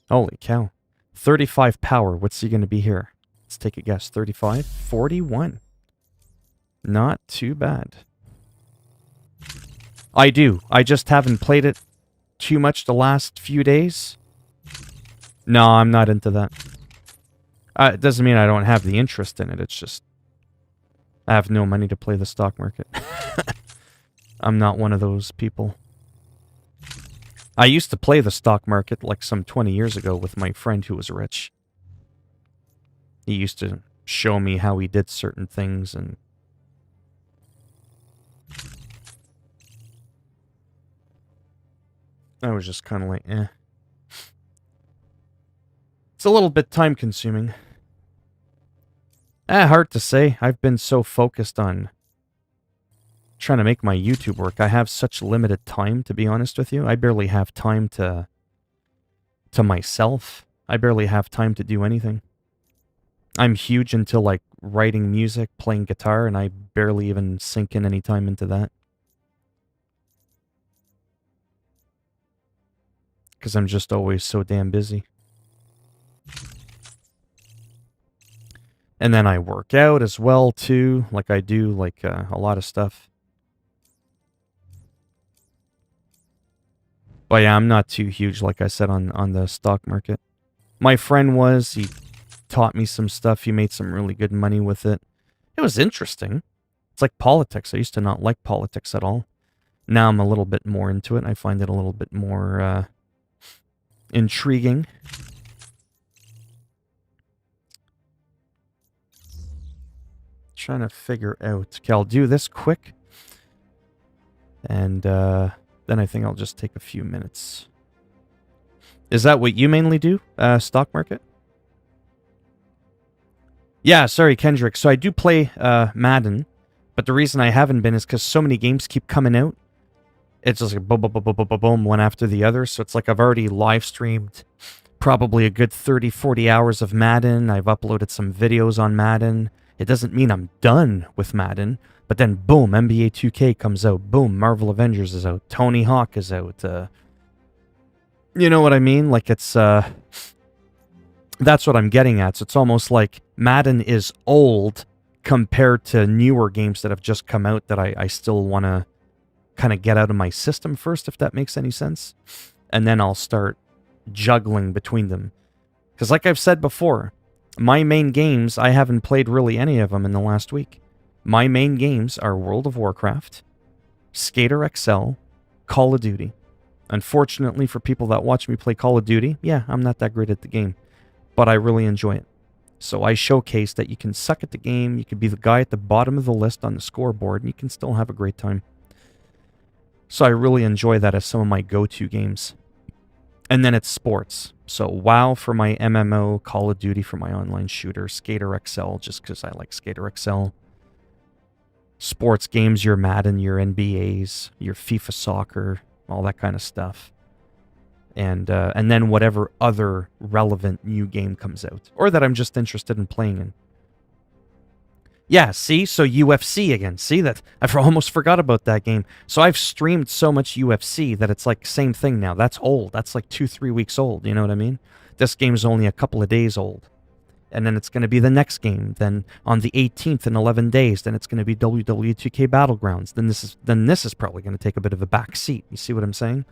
Holy cow. 35 power. What's he going to be here? Let's take a guess. 35? 41. Not too bad. I do. I just haven't played it too much the last few days. No, I'm not into that. It doesn't mean I don't have the interest in it. It's just... I have no money to play the stock market. I'm not one of those people. I used to play the stock market like some 20 years ago with my friend who was rich. He used to show me how he did certain things and... I was just kind of like, eh. It's a little bit time consuming. Hard to say. I've been so focused on trying to make my YouTube work. I have such limited time, to be honest with you. I barely have time to myself. I barely have time to do anything. I'm huge into like writing music, playing guitar, and I barely even sink in any time into that. Because I'm just always so damn busy. And then I work out as well, too. Like I do, like, a lot of stuff. But yeah, I'm not too huge, like I said, on the stock market. My friend was. He taught me some stuff. He made some really good money with it. It was interesting. It's like politics. I used to not like politics at all. Now I'm a little bit more into it. I find it a little bit more intriguing. Trying to figure out. Okay, I'll do this quick. And then I think I'll just take a few minutes. Is that what you mainly do? Stock market? Yeah, sorry, Kendrick. So I do play Madden. But the reason I haven't been is because so many games keep coming out. It's just like boom, boom, boom, boom, boom, boom, boom, one after the other. So it's like I've already live streamed probably a good 30, 40 hours of Madden. I've uploaded some videos on Madden. It doesn't mean I'm done with Madden, but then boom, NBA 2K comes out. Boom, Marvel Avengers is out. Tony Hawk is out. You know what I mean? Like it's, that's what I'm getting at. So it's almost like Madden is old compared to newer games that have just come out that I still want to kind of get out of my system first, if that makes any sense. And then I'll start juggling between them. Because like I've said before, my main games, I haven't played really any of them in the last week. My main games are World of Warcraft, Skater XL, Call of Duty. Unfortunately for people that watch me play Call of Duty, yeah, I'm not that great at the game. But I really enjoy it. So I showcase that you can suck at the game, you can be the guy at the bottom of the list on the scoreboard, and you can still have a great time. So I really enjoy that as some of my go-to games. And then it's sports. So WoW for my MMO, Call of Duty for my online shooter, Skater XL just because I like Skater XL. Sports games, your Madden, your NBAs, your FIFA soccer, all that kind of stuff. And then whatever other relevant new game comes out. Or that I'm just interested in playing in. Yeah, see? So UFC again. See that? I almost forgot about that game. So I've streamed so much UFC that it's like same thing now. That's old. That's like 2-3 weeks old. You know what I mean? This game's only a couple of days old. And then it's going to be the next game. Then on the 18th in 11 days, then it's going to be WWE 2K Battlegrounds. Then this is probably going to take a bit of a back seat. You see what I'm saying?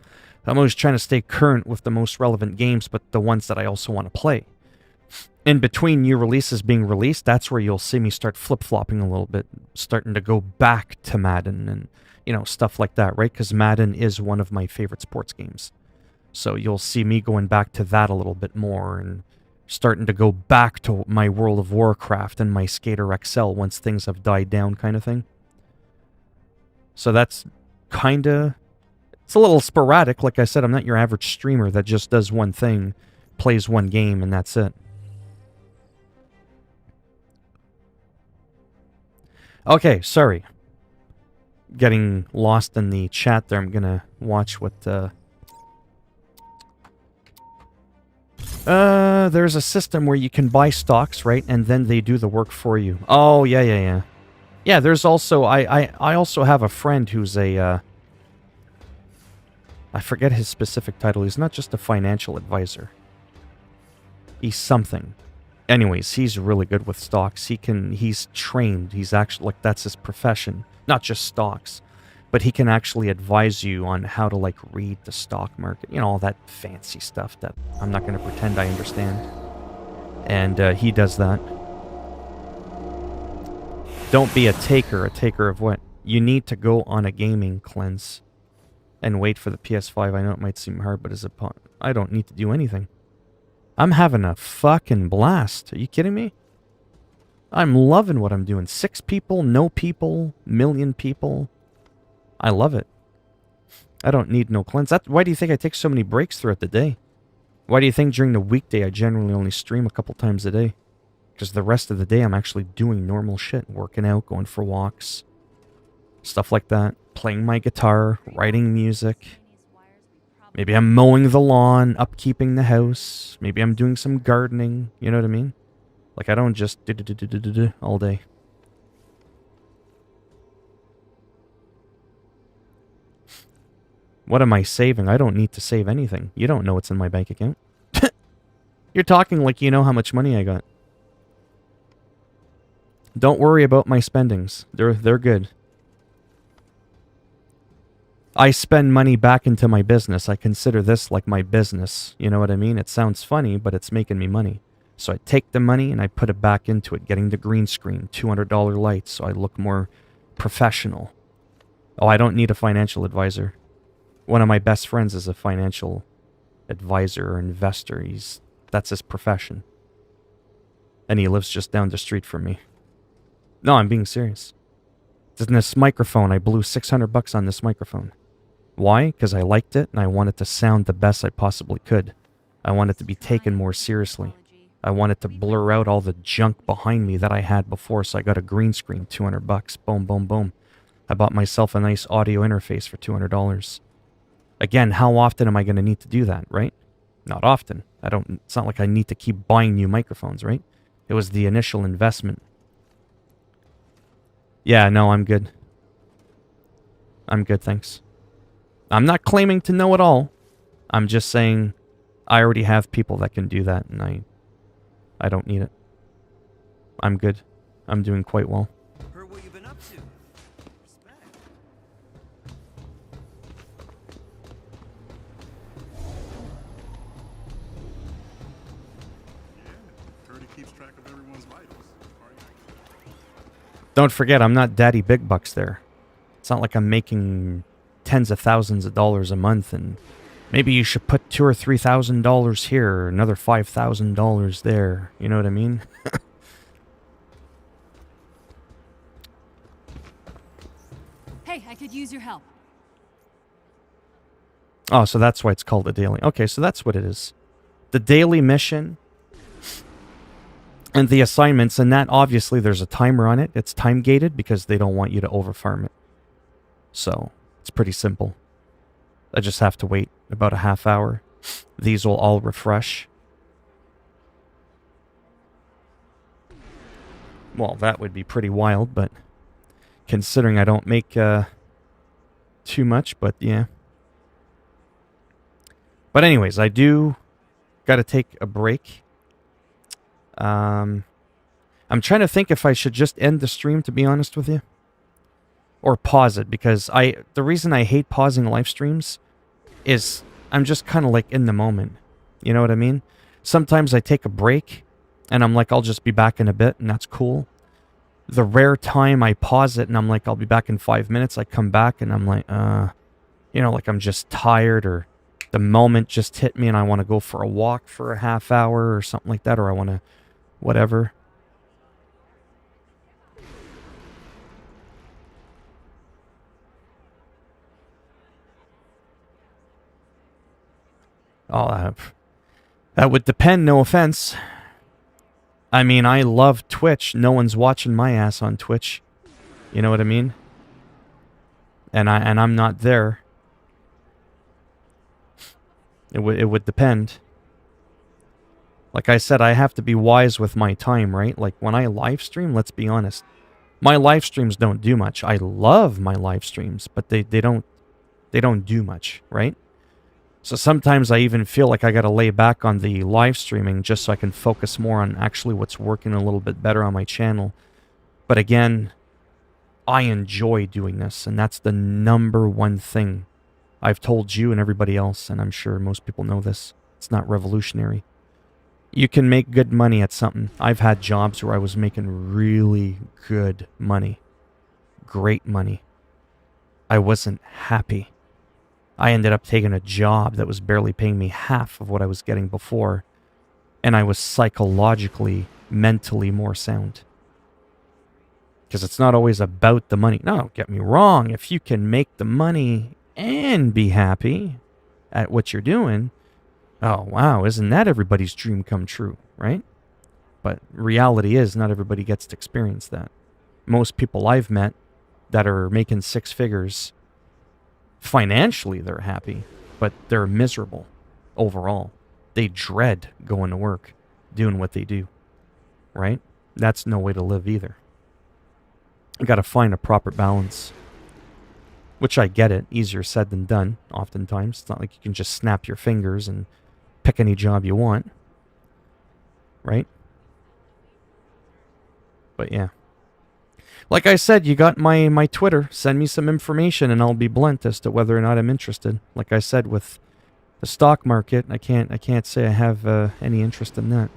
I'm always trying to stay current with the most relevant games, but the ones that I also want to play. In between new releases being released, that's where you'll see me start flip-flopping a little bit, starting to go back to Madden and, you know, stuff like that, right? Because Madden is one of my favorite sports games. So you'll see me going back to that a little bit more and starting to go back to my World of Warcraft and my Skater XL once things have died down kind of thing. So that's kind of... It's a little sporadic. Like I said, I'm not your average streamer that just does one thing, plays one game, and that's it. Okay, sorry. Getting lost in the chat there. I'm gonna watch what, there's a system where you can buy stocks, right? And then they do the work for you. Oh, yeah. Yeah, there's also... I also have a friend who's a, I forget his specific title. He's not just a financial advisor. He's something. Anyways, he's really good with stocks. He's trained. He's actually, like, that's his profession. Not just stocks. But he can actually advise you on how to, like, read the stock market. You know, all that fancy stuff that I'm not going to pretend I understand. And he does that. Don't be a taker. A taker of what? You need to go on a gaming cleanse. And wait for the PS5. I know it might seem hard, but I don't need to do anything. I'm having a fucking blast. Are you kidding me? I'm loving what I'm doing. 6 people, no people, million people. I love it. I don't need no cleanse. Why do you think I take so many breaks throughout the day? Why do you think during the weekday I generally only stream a couple times a day? Because the rest of the day I'm actually doing normal shit. Working out, going for walks. Stuff like that. Playing my guitar, writing music. Maybe I'm mowing the lawn, upkeeping the house. Maybe I'm doing some gardening. You know what I mean? Like, I don't just do all day. What am I saving? I don't need to save anything. You don't know what's in my bank account. You're talking like you know how much money I got. Don't worry about my spendings. They're good. I spend money back into my business. I consider this like my business. You know what I mean? It sounds funny, but it's making me money. So I take the money and I put it back into it, getting the green screen, $200 lights, so I look more professional. Oh, I don't need a financial advisor. One of my best friends is a financial advisor or investor. That's his profession. And he lives just down the street from me. No, I'm being serious. This microphone, I blew $600 on this microphone. Why? Because I liked it and I wanted to sound the best I possibly could. I wanted to be taken more seriously. I wanted to blur out all the junk behind me that I had before, so I got a green screen, $200. Boom, boom, boom. I bought myself a nice audio interface for $200. Again, how often am I going to need to do that, right? Not often. It's not like I need to keep buying new microphones, right? It was the initial investment. Yeah, no, I'm good. I'm good, thanks. I'm not claiming to know it all. I'm just saying I already have people that can do that, and I don't need it. I'm good. I'm doing quite well. Heard what you've been up to. Respect. Curdy keeps track of everyone's vitals. Don't forget, I'm not daddy big bucks there. It's not like I'm making tens of thousands of dollars a month, and maybe you should put $2,000 or $3,000 here, another $5,000 there. You know what I mean? Hey, I could use your help. Oh, so that's why it's called a daily. Okay, so that's what it is. The daily mission and the assignments, and that obviously there's a timer on it. It's time gated because they don't want you to overfarm it. So it's pretty simple. I just have to wait about a half hour. These will all refresh. Well, that would be pretty wild, but considering I don't make too much, but yeah. But anyways, I do got to take a break. I'm trying to think if I should just end the stream, to be honest with you. Or pause it, because the reason I hate pausing live streams is I'm just kind of like in the moment. You know what I mean? Sometimes I take a break and I'm like, I'll just be back in a bit, and that's cool. The rare time I pause it and I'm like, I'll be back in 5 minutes, I come back and I'm like, you know, like I'm just tired, or the moment just hit me and I want to go for a walk for a half hour or something like that, or I want to whatever. Oh, that would depend, no offense. I mean, I love Twitch. No one's watching my ass on Twitch. You know what I mean? And I'm not there. It would depend. Like I said, I have to be wise with my time, right? Like when I live stream, let's be honest. My live streams don't do much. I love my live streams, but they don't do much, right? So sometimes I even feel like I got to lay back on the live streaming just so I can focus more on actually what's working a little bit better on my channel. But again, I enjoy doing this, and that's the number one thing I've told you and everybody else, and I'm sure most people know this. It's not revolutionary. You can make good money at something. I've had jobs where I was making really good money. Great money. I wasn't happy. I ended up taking a job that was barely paying me half of what I was getting before, and I was psychologically, mentally more sound. Because it's not always about the money. No, don't get me wrong. If you can make the money and be happy at what you're doing, oh, wow, isn't that everybody's dream come true, right? But reality is not everybody gets to experience that. Most people I've met that are making six figures, financially they're happy, but they're miserable overall. They dread going to work, doing what they do, right? That's no way to live either. You got to find a proper balance, which I get it. Easier said than done, oftentimes. It's not like you can just snap your fingers and pick any job you want, right? But yeah. Like I said, you got my Twitter. Send me some information and I'll be blunt as to whether or not I'm interested. Like I said, with the stock market, I can't say I have any interest in that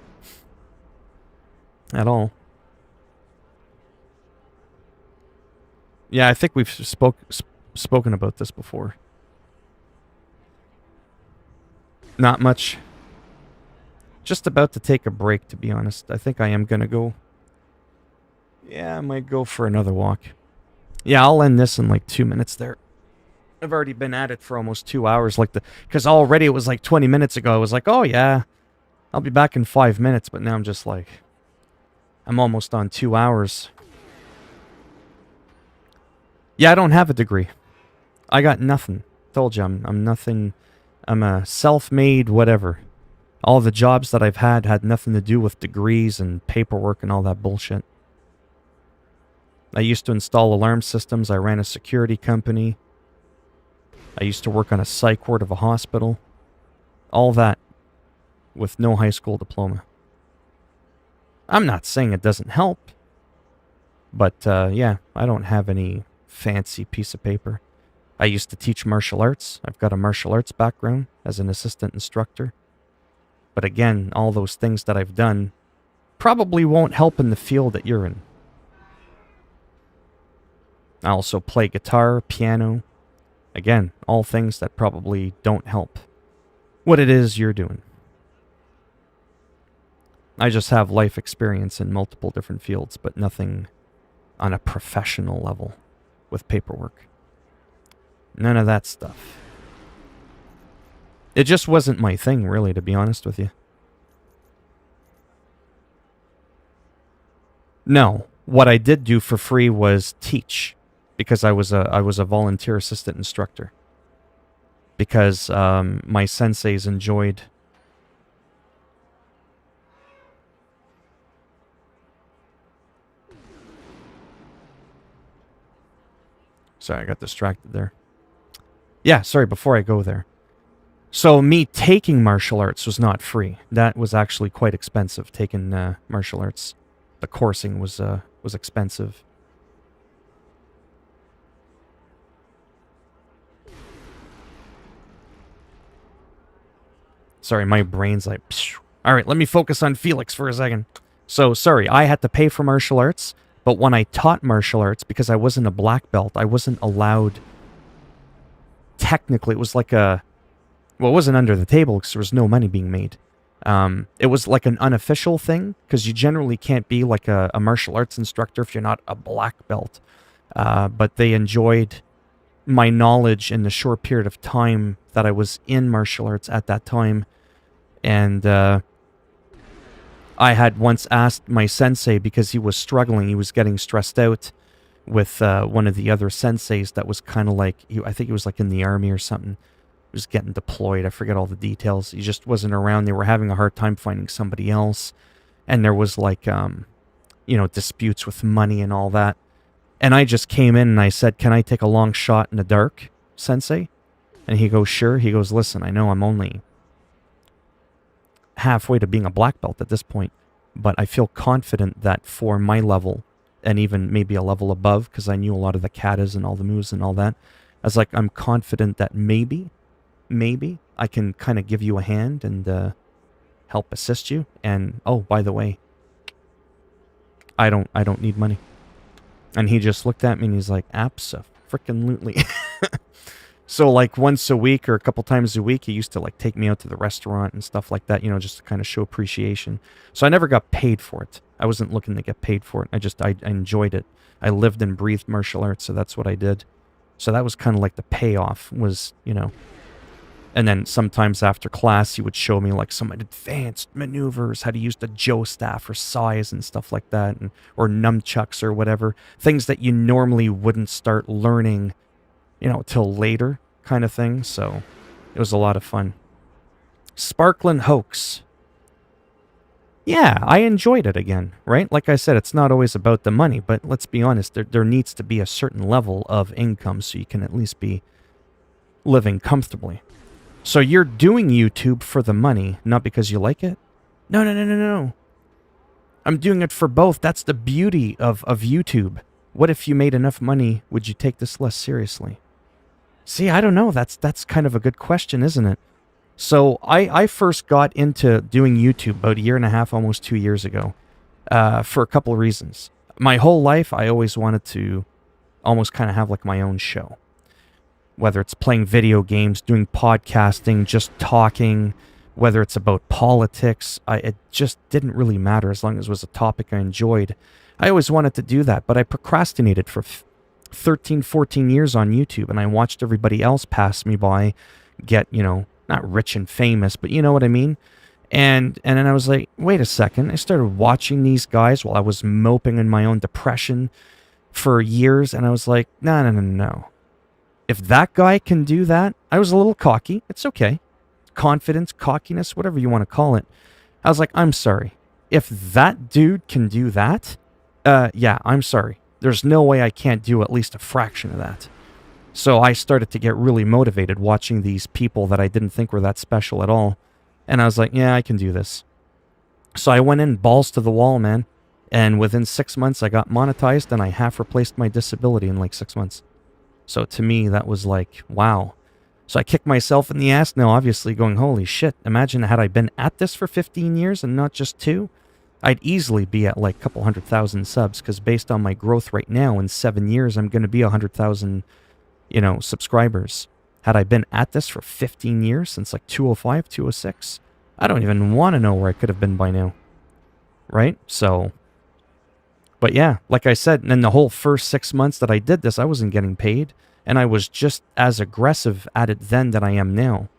at all. Yeah, I think we've spoken about this before. Not much. Just about to take a break, to be honest. I think I am going to go. Yeah, I might go for another walk. Yeah, I'll end this in like 2 minutes there. I've already been at it for almost 2 hours. Because already it was like 20 minutes ago. I was like, oh yeah, I'll be back in 5 minutes. But now I'm just like, I'm almost on 2 hours. Yeah, I don't have a degree. I got nothing. Told you, I'm nothing. I'm a self-made whatever. All the jobs that I've had nothing to do with degrees and paperwork and all that bullshit. I used to install alarm systems. I ran a security company. I used to work on a psych ward of a hospital. All that with no high school diploma. I'm not saying it doesn't help. But, yeah, I don't have any fancy piece of paper. I used to teach martial arts. I've got a martial arts background as an assistant instructor. But again, all those things that I've done probably won't help in the field that you're in. I also play guitar, piano. Again, all things that probably don't help what it is you're doing. I just have life experience in multiple different fields, but nothing on a professional level with paperwork. None of that stuff. It just wasn't my thing, really, to be honest with you. No, what I did do for free was teach, because I was a volunteer assistant instructor. Because my senseis enjoyed. Sorry, I got distracted there. Yeah, sorry, before I go there. So me taking martial arts was not free. That was actually quite expensive, taking martial arts. The coursing was expensive. Sorry, my brain's like, psh. All right, let me focus on Felix for a second. So, sorry, I had to pay for martial arts, but when I taught martial arts, because I wasn't a black belt, I wasn't allowed. Technically, it was like a. Well, it wasn't under the table because there was no money being made. It was like an unofficial thing because you generally can't be like a martial arts instructor if you're not a black belt. But they enjoyed my knowledge in the short period of time that I was in martial arts at that time. And I had once asked my sensei, because he was struggling, he was getting stressed out with one of the other senseis that was kind of like, I think he was like in the army or something. He was getting deployed. I forget all the details. He just wasn't around. They were having a hard time finding somebody else. And there was like, disputes with money and all that. And I just came in and I said, can I take a long shot in the dark, sensei? And he goes, sure. He goes, listen, I know I'm only halfway to being a black belt at this point, but I feel confident that for my level, and even maybe a level above, because I knew a lot of the katas and all the moves and all that, I was like, I'm confident that maybe I can kind of give you a hand and help assist you. And oh, by the way, I don't need money. And he just looked at me and he's like, abso-freaking-lutely. So like once a week or a couple times a week, he used to like take me out to the restaurant and stuff like that, just to kind of show appreciation. So I never got paid for it. I wasn't looking to get paid for it. I enjoyed it. I lived and breathed martial arts, so that's what I did. So that was kind of like the payoff was, And then sometimes after class, he would show me like some advanced maneuvers, how to use the Joe staff or sais and stuff like that, or nunchucks or whatever. Things that you normally wouldn't start learning, till later kind of thing. So it was a lot of fun. Sparklin' Hoax. Yeah, I enjoyed it again, right? Like I said, it's not always about the money, but let's be honest, there needs to be a certain level of income so you can at least be living comfortably. So you're doing YouTube for the money, not because you like it? No. I'm doing it for both. That's the beauty of YouTube. What if you made enough money, would you take this less seriously? See, I don't know. That's kind of a good question, isn't it? So I first got into doing YouTube about 1.5 years, almost 2 years ago, for a couple of reasons. My whole life, I always wanted to almost kind of have like my own show. Whether it's playing video games, doing podcasting, just talking, whether it's about politics, it just didn't really matter as long as it was a topic I enjoyed. I always wanted to do that, but I procrastinated for 13, 14 years on YouTube, and I watched everybody else pass me by get, not rich and famous, but you know what I mean? And then I was like, wait a second. I started watching these guys while I was moping in my own depression, for years, and I was like, no, no, no, no. If that guy can do that, I was a little cocky. It's okay. Confidence, cockiness, whatever you want to call it. I was like, I'm sorry. If that dude can do that, yeah, I'm sorry. There's no way I can't do at least a fraction of that. So I started to get really motivated watching these people that I didn't think were that special at all. And I was like, yeah, I can do this. So I went in balls to the wall, man. And within 6 months, I got monetized, and I half replaced my disability in like 6 months. So to me, that was like, wow. So I kicked myself in the ass now, obviously, going, holy shit. Imagine had I been at this for 15 years and not just 2. I'd easily be at like a couple 100,000 subs, because based on my growth right now, in 7 years, I'm going to be 100,000, subscribers. Had I been at this for 15 years, since like 205, 206, I don't even want to know where I could have been by now. Right? So, but yeah, like I said, in the whole first 6 months that I did this, I wasn't getting paid. And I was just as aggressive at it then than I am now.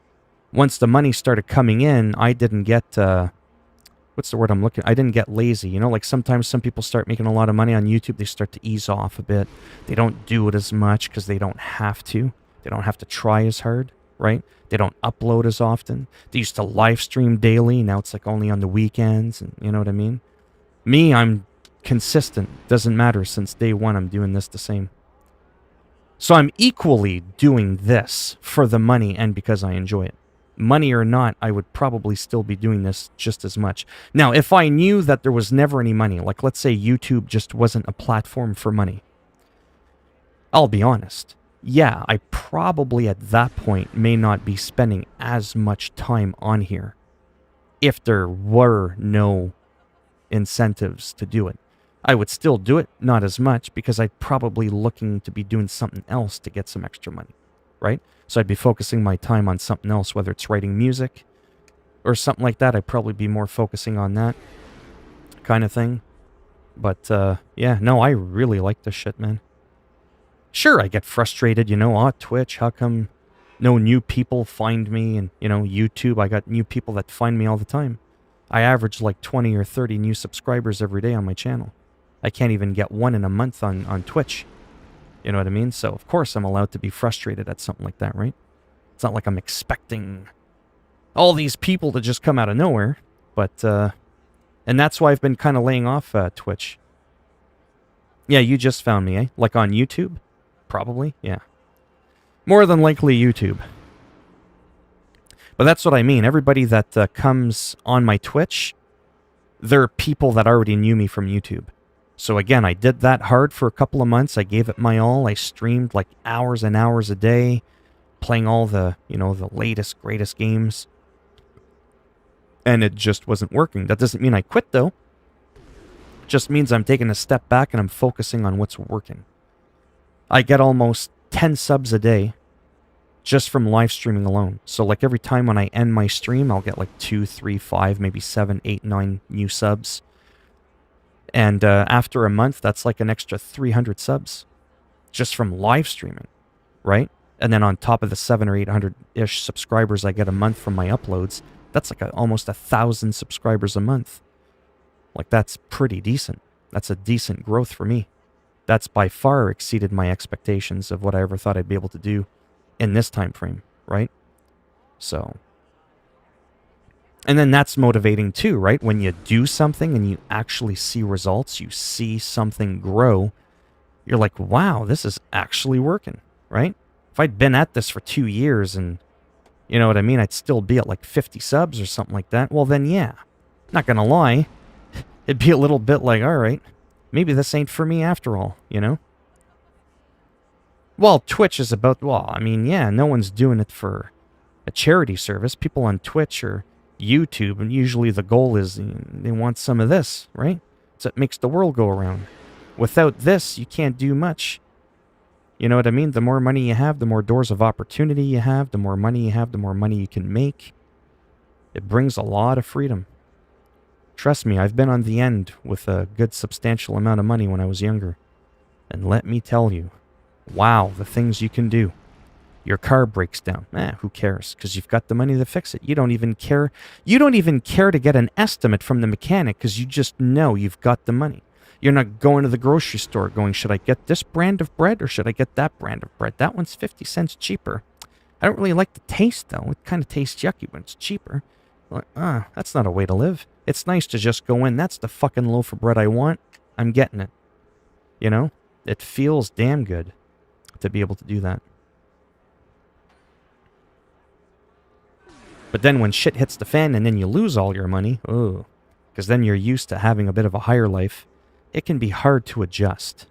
Once the money started coming in, I didn't get, what's the word I'm looking? I didn't get lazy. Like sometimes some people start making a lot of money on YouTube, they start to ease off a bit. They don't do it as much because they don't have to. They don't have to try as hard, right? They don't upload as often. They used to live stream daily. Now it's like only on the weekends, and you know what I mean? Me, I'm consistent. Doesn't matter. Since day one, I'm doing this the same. So I'm equally doing this for the money and because I enjoy it. Money or not, I would probably still be doing this just as much. Now, if I knew that there was never any money, like let's say YouTube just wasn't a platform for money, I'll be honest. Yeah, I probably at that point may not be spending as much time on here if there were no incentives to do it. I would still do it, not as much, because I'd probably looking to be doing something else to get some extra money, right? So I'd be focusing my time on something else, whether it's writing music or something like that. I'd probably be more focusing on that kind of thing. But, yeah, no, I really like this shit, man. Sure, I get frustrated, Twitch, how come no new people find me? And, YouTube, I got new people that find me all the time. I average like 20 or 30 new subscribers every day on my channel. I can't even get one in a month on Twitch. You know what I mean? So, of course, I'm allowed to be frustrated at something like that, right? It's not like I'm expecting all these people to just come out of nowhere. But, and that's why I've been kind of laying off Twitch. Yeah, you just found me, eh? Like on YouTube? Probably, yeah. More than likely YouTube. But that's what I mean. Everybody that comes on my Twitch, they're people that already knew me from YouTube. So again, I did that hard for a couple of months. I gave it my all. I streamed like hours and hours a day, playing all the, the latest, greatest games. And it just wasn't working. That doesn't mean I quit, though. It just means I'm taking a step back and I'm focusing on what's working. I get almost 10 subs a day just from live streaming alone. So like every time when I end my stream, I'll get like 2, 3, 5, maybe 7, 8, 9 new subs. And after a month, that's like an extra 300 subs just from live streaming, right? And then on top of the 700 or 800-ish subscribers I get a month from my uploads, that's like almost 1,000 subscribers a month. Like that's pretty decent. That's a decent growth for me. That's by far exceeded my expectations of what I ever thought I'd be able to do in this time frame, right? So, and then that's motivating too, right? When you do something and you actually see results, you see something grow, you're like, wow, this is actually working, right? If I'd been at this for 2 years and, you know what I mean, I'd still be at like 50 subs or something like that, well then yeah, not gonna lie, it'd be a little bit like, all right, maybe this ain't for me after all, Well, Twitch is about, yeah, no one's doing it for a charity service. People on Twitch or YouTube, and usually the goal is they want some of this, right? So it makes the world go around. Without this, you can't do much. You know what I mean? The more money you have, the more doors of opportunity you have. The more money you have, the more money you can make. It brings a lot of freedom. Trust me, I've been on the end with a good substantial amount of money when I was younger. And let me tell you, wow, the things you can do. Your car breaks down. Who cares? Because you've got the money to fix it. You don't even care. You don't even care to get an estimate from the mechanic because you just know you've got the money. You're not going to the grocery store going, should I get this brand of bread or should I get that brand of bread? That one's 50 cents cheaper. I don't really like the taste, though. It kind of tastes yucky when it's cheaper. Like, that's not a way to live. It's nice to just go in. That's the fucking loaf of bread I want. I'm getting it. You know? It feels damn good to be able to do that. But then when shit hits the fan and then you lose all your money, oh, because then you're used to having a bit of a higher life, it can be hard to adjust.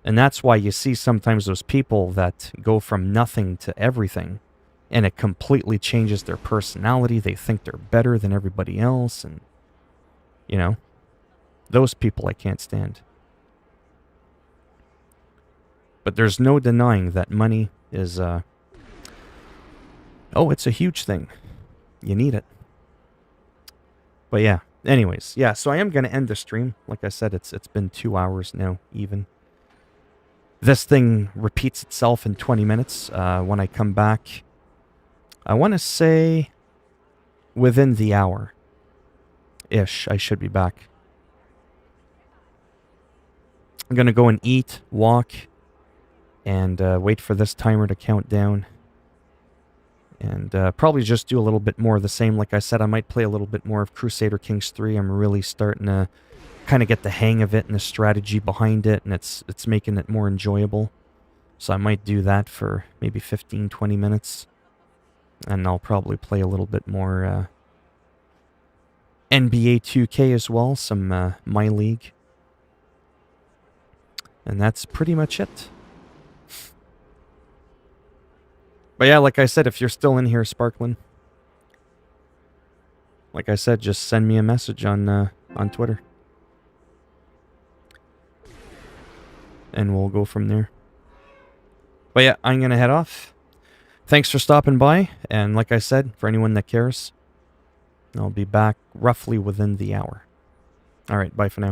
And that's why you see sometimes those people that go from nothing to everything, and it completely changes their personality. They think they're better than everybody else, and, you know, those people I can't stand. But there's no denying that money is, it's a huge thing. You need it. But yeah, anyways, yeah, so I am going to end the stream. Like I said, it's been 2 hours now, even. This thing repeats itself in 20 minutes. When I come back, I want to say within the hour-ish, I should be back. I'm going to go and eat, walk, and wait for this timer to count down. And probably just do a little bit more of the same. Like I said, I might play a little bit more of Crusader Kings 3. I'm really starting to kind of get the hang of it and the strategy behind it, and it's making it more enjoyable. So I might do that for maybe 15, 20 minutes. And I'll probably play a little bit more NBA 2K as well, some My League. And that's pretty much it. But yeah, like I said, if you're still in here, Sparklin', like I said, just send me a message on Twitter. And we'll go from there. But yeah, I'm going to head off. Thanks for stopping by. And like I said, for anyone that cares, I'll be back roughly within the hour. Alright, bye for now.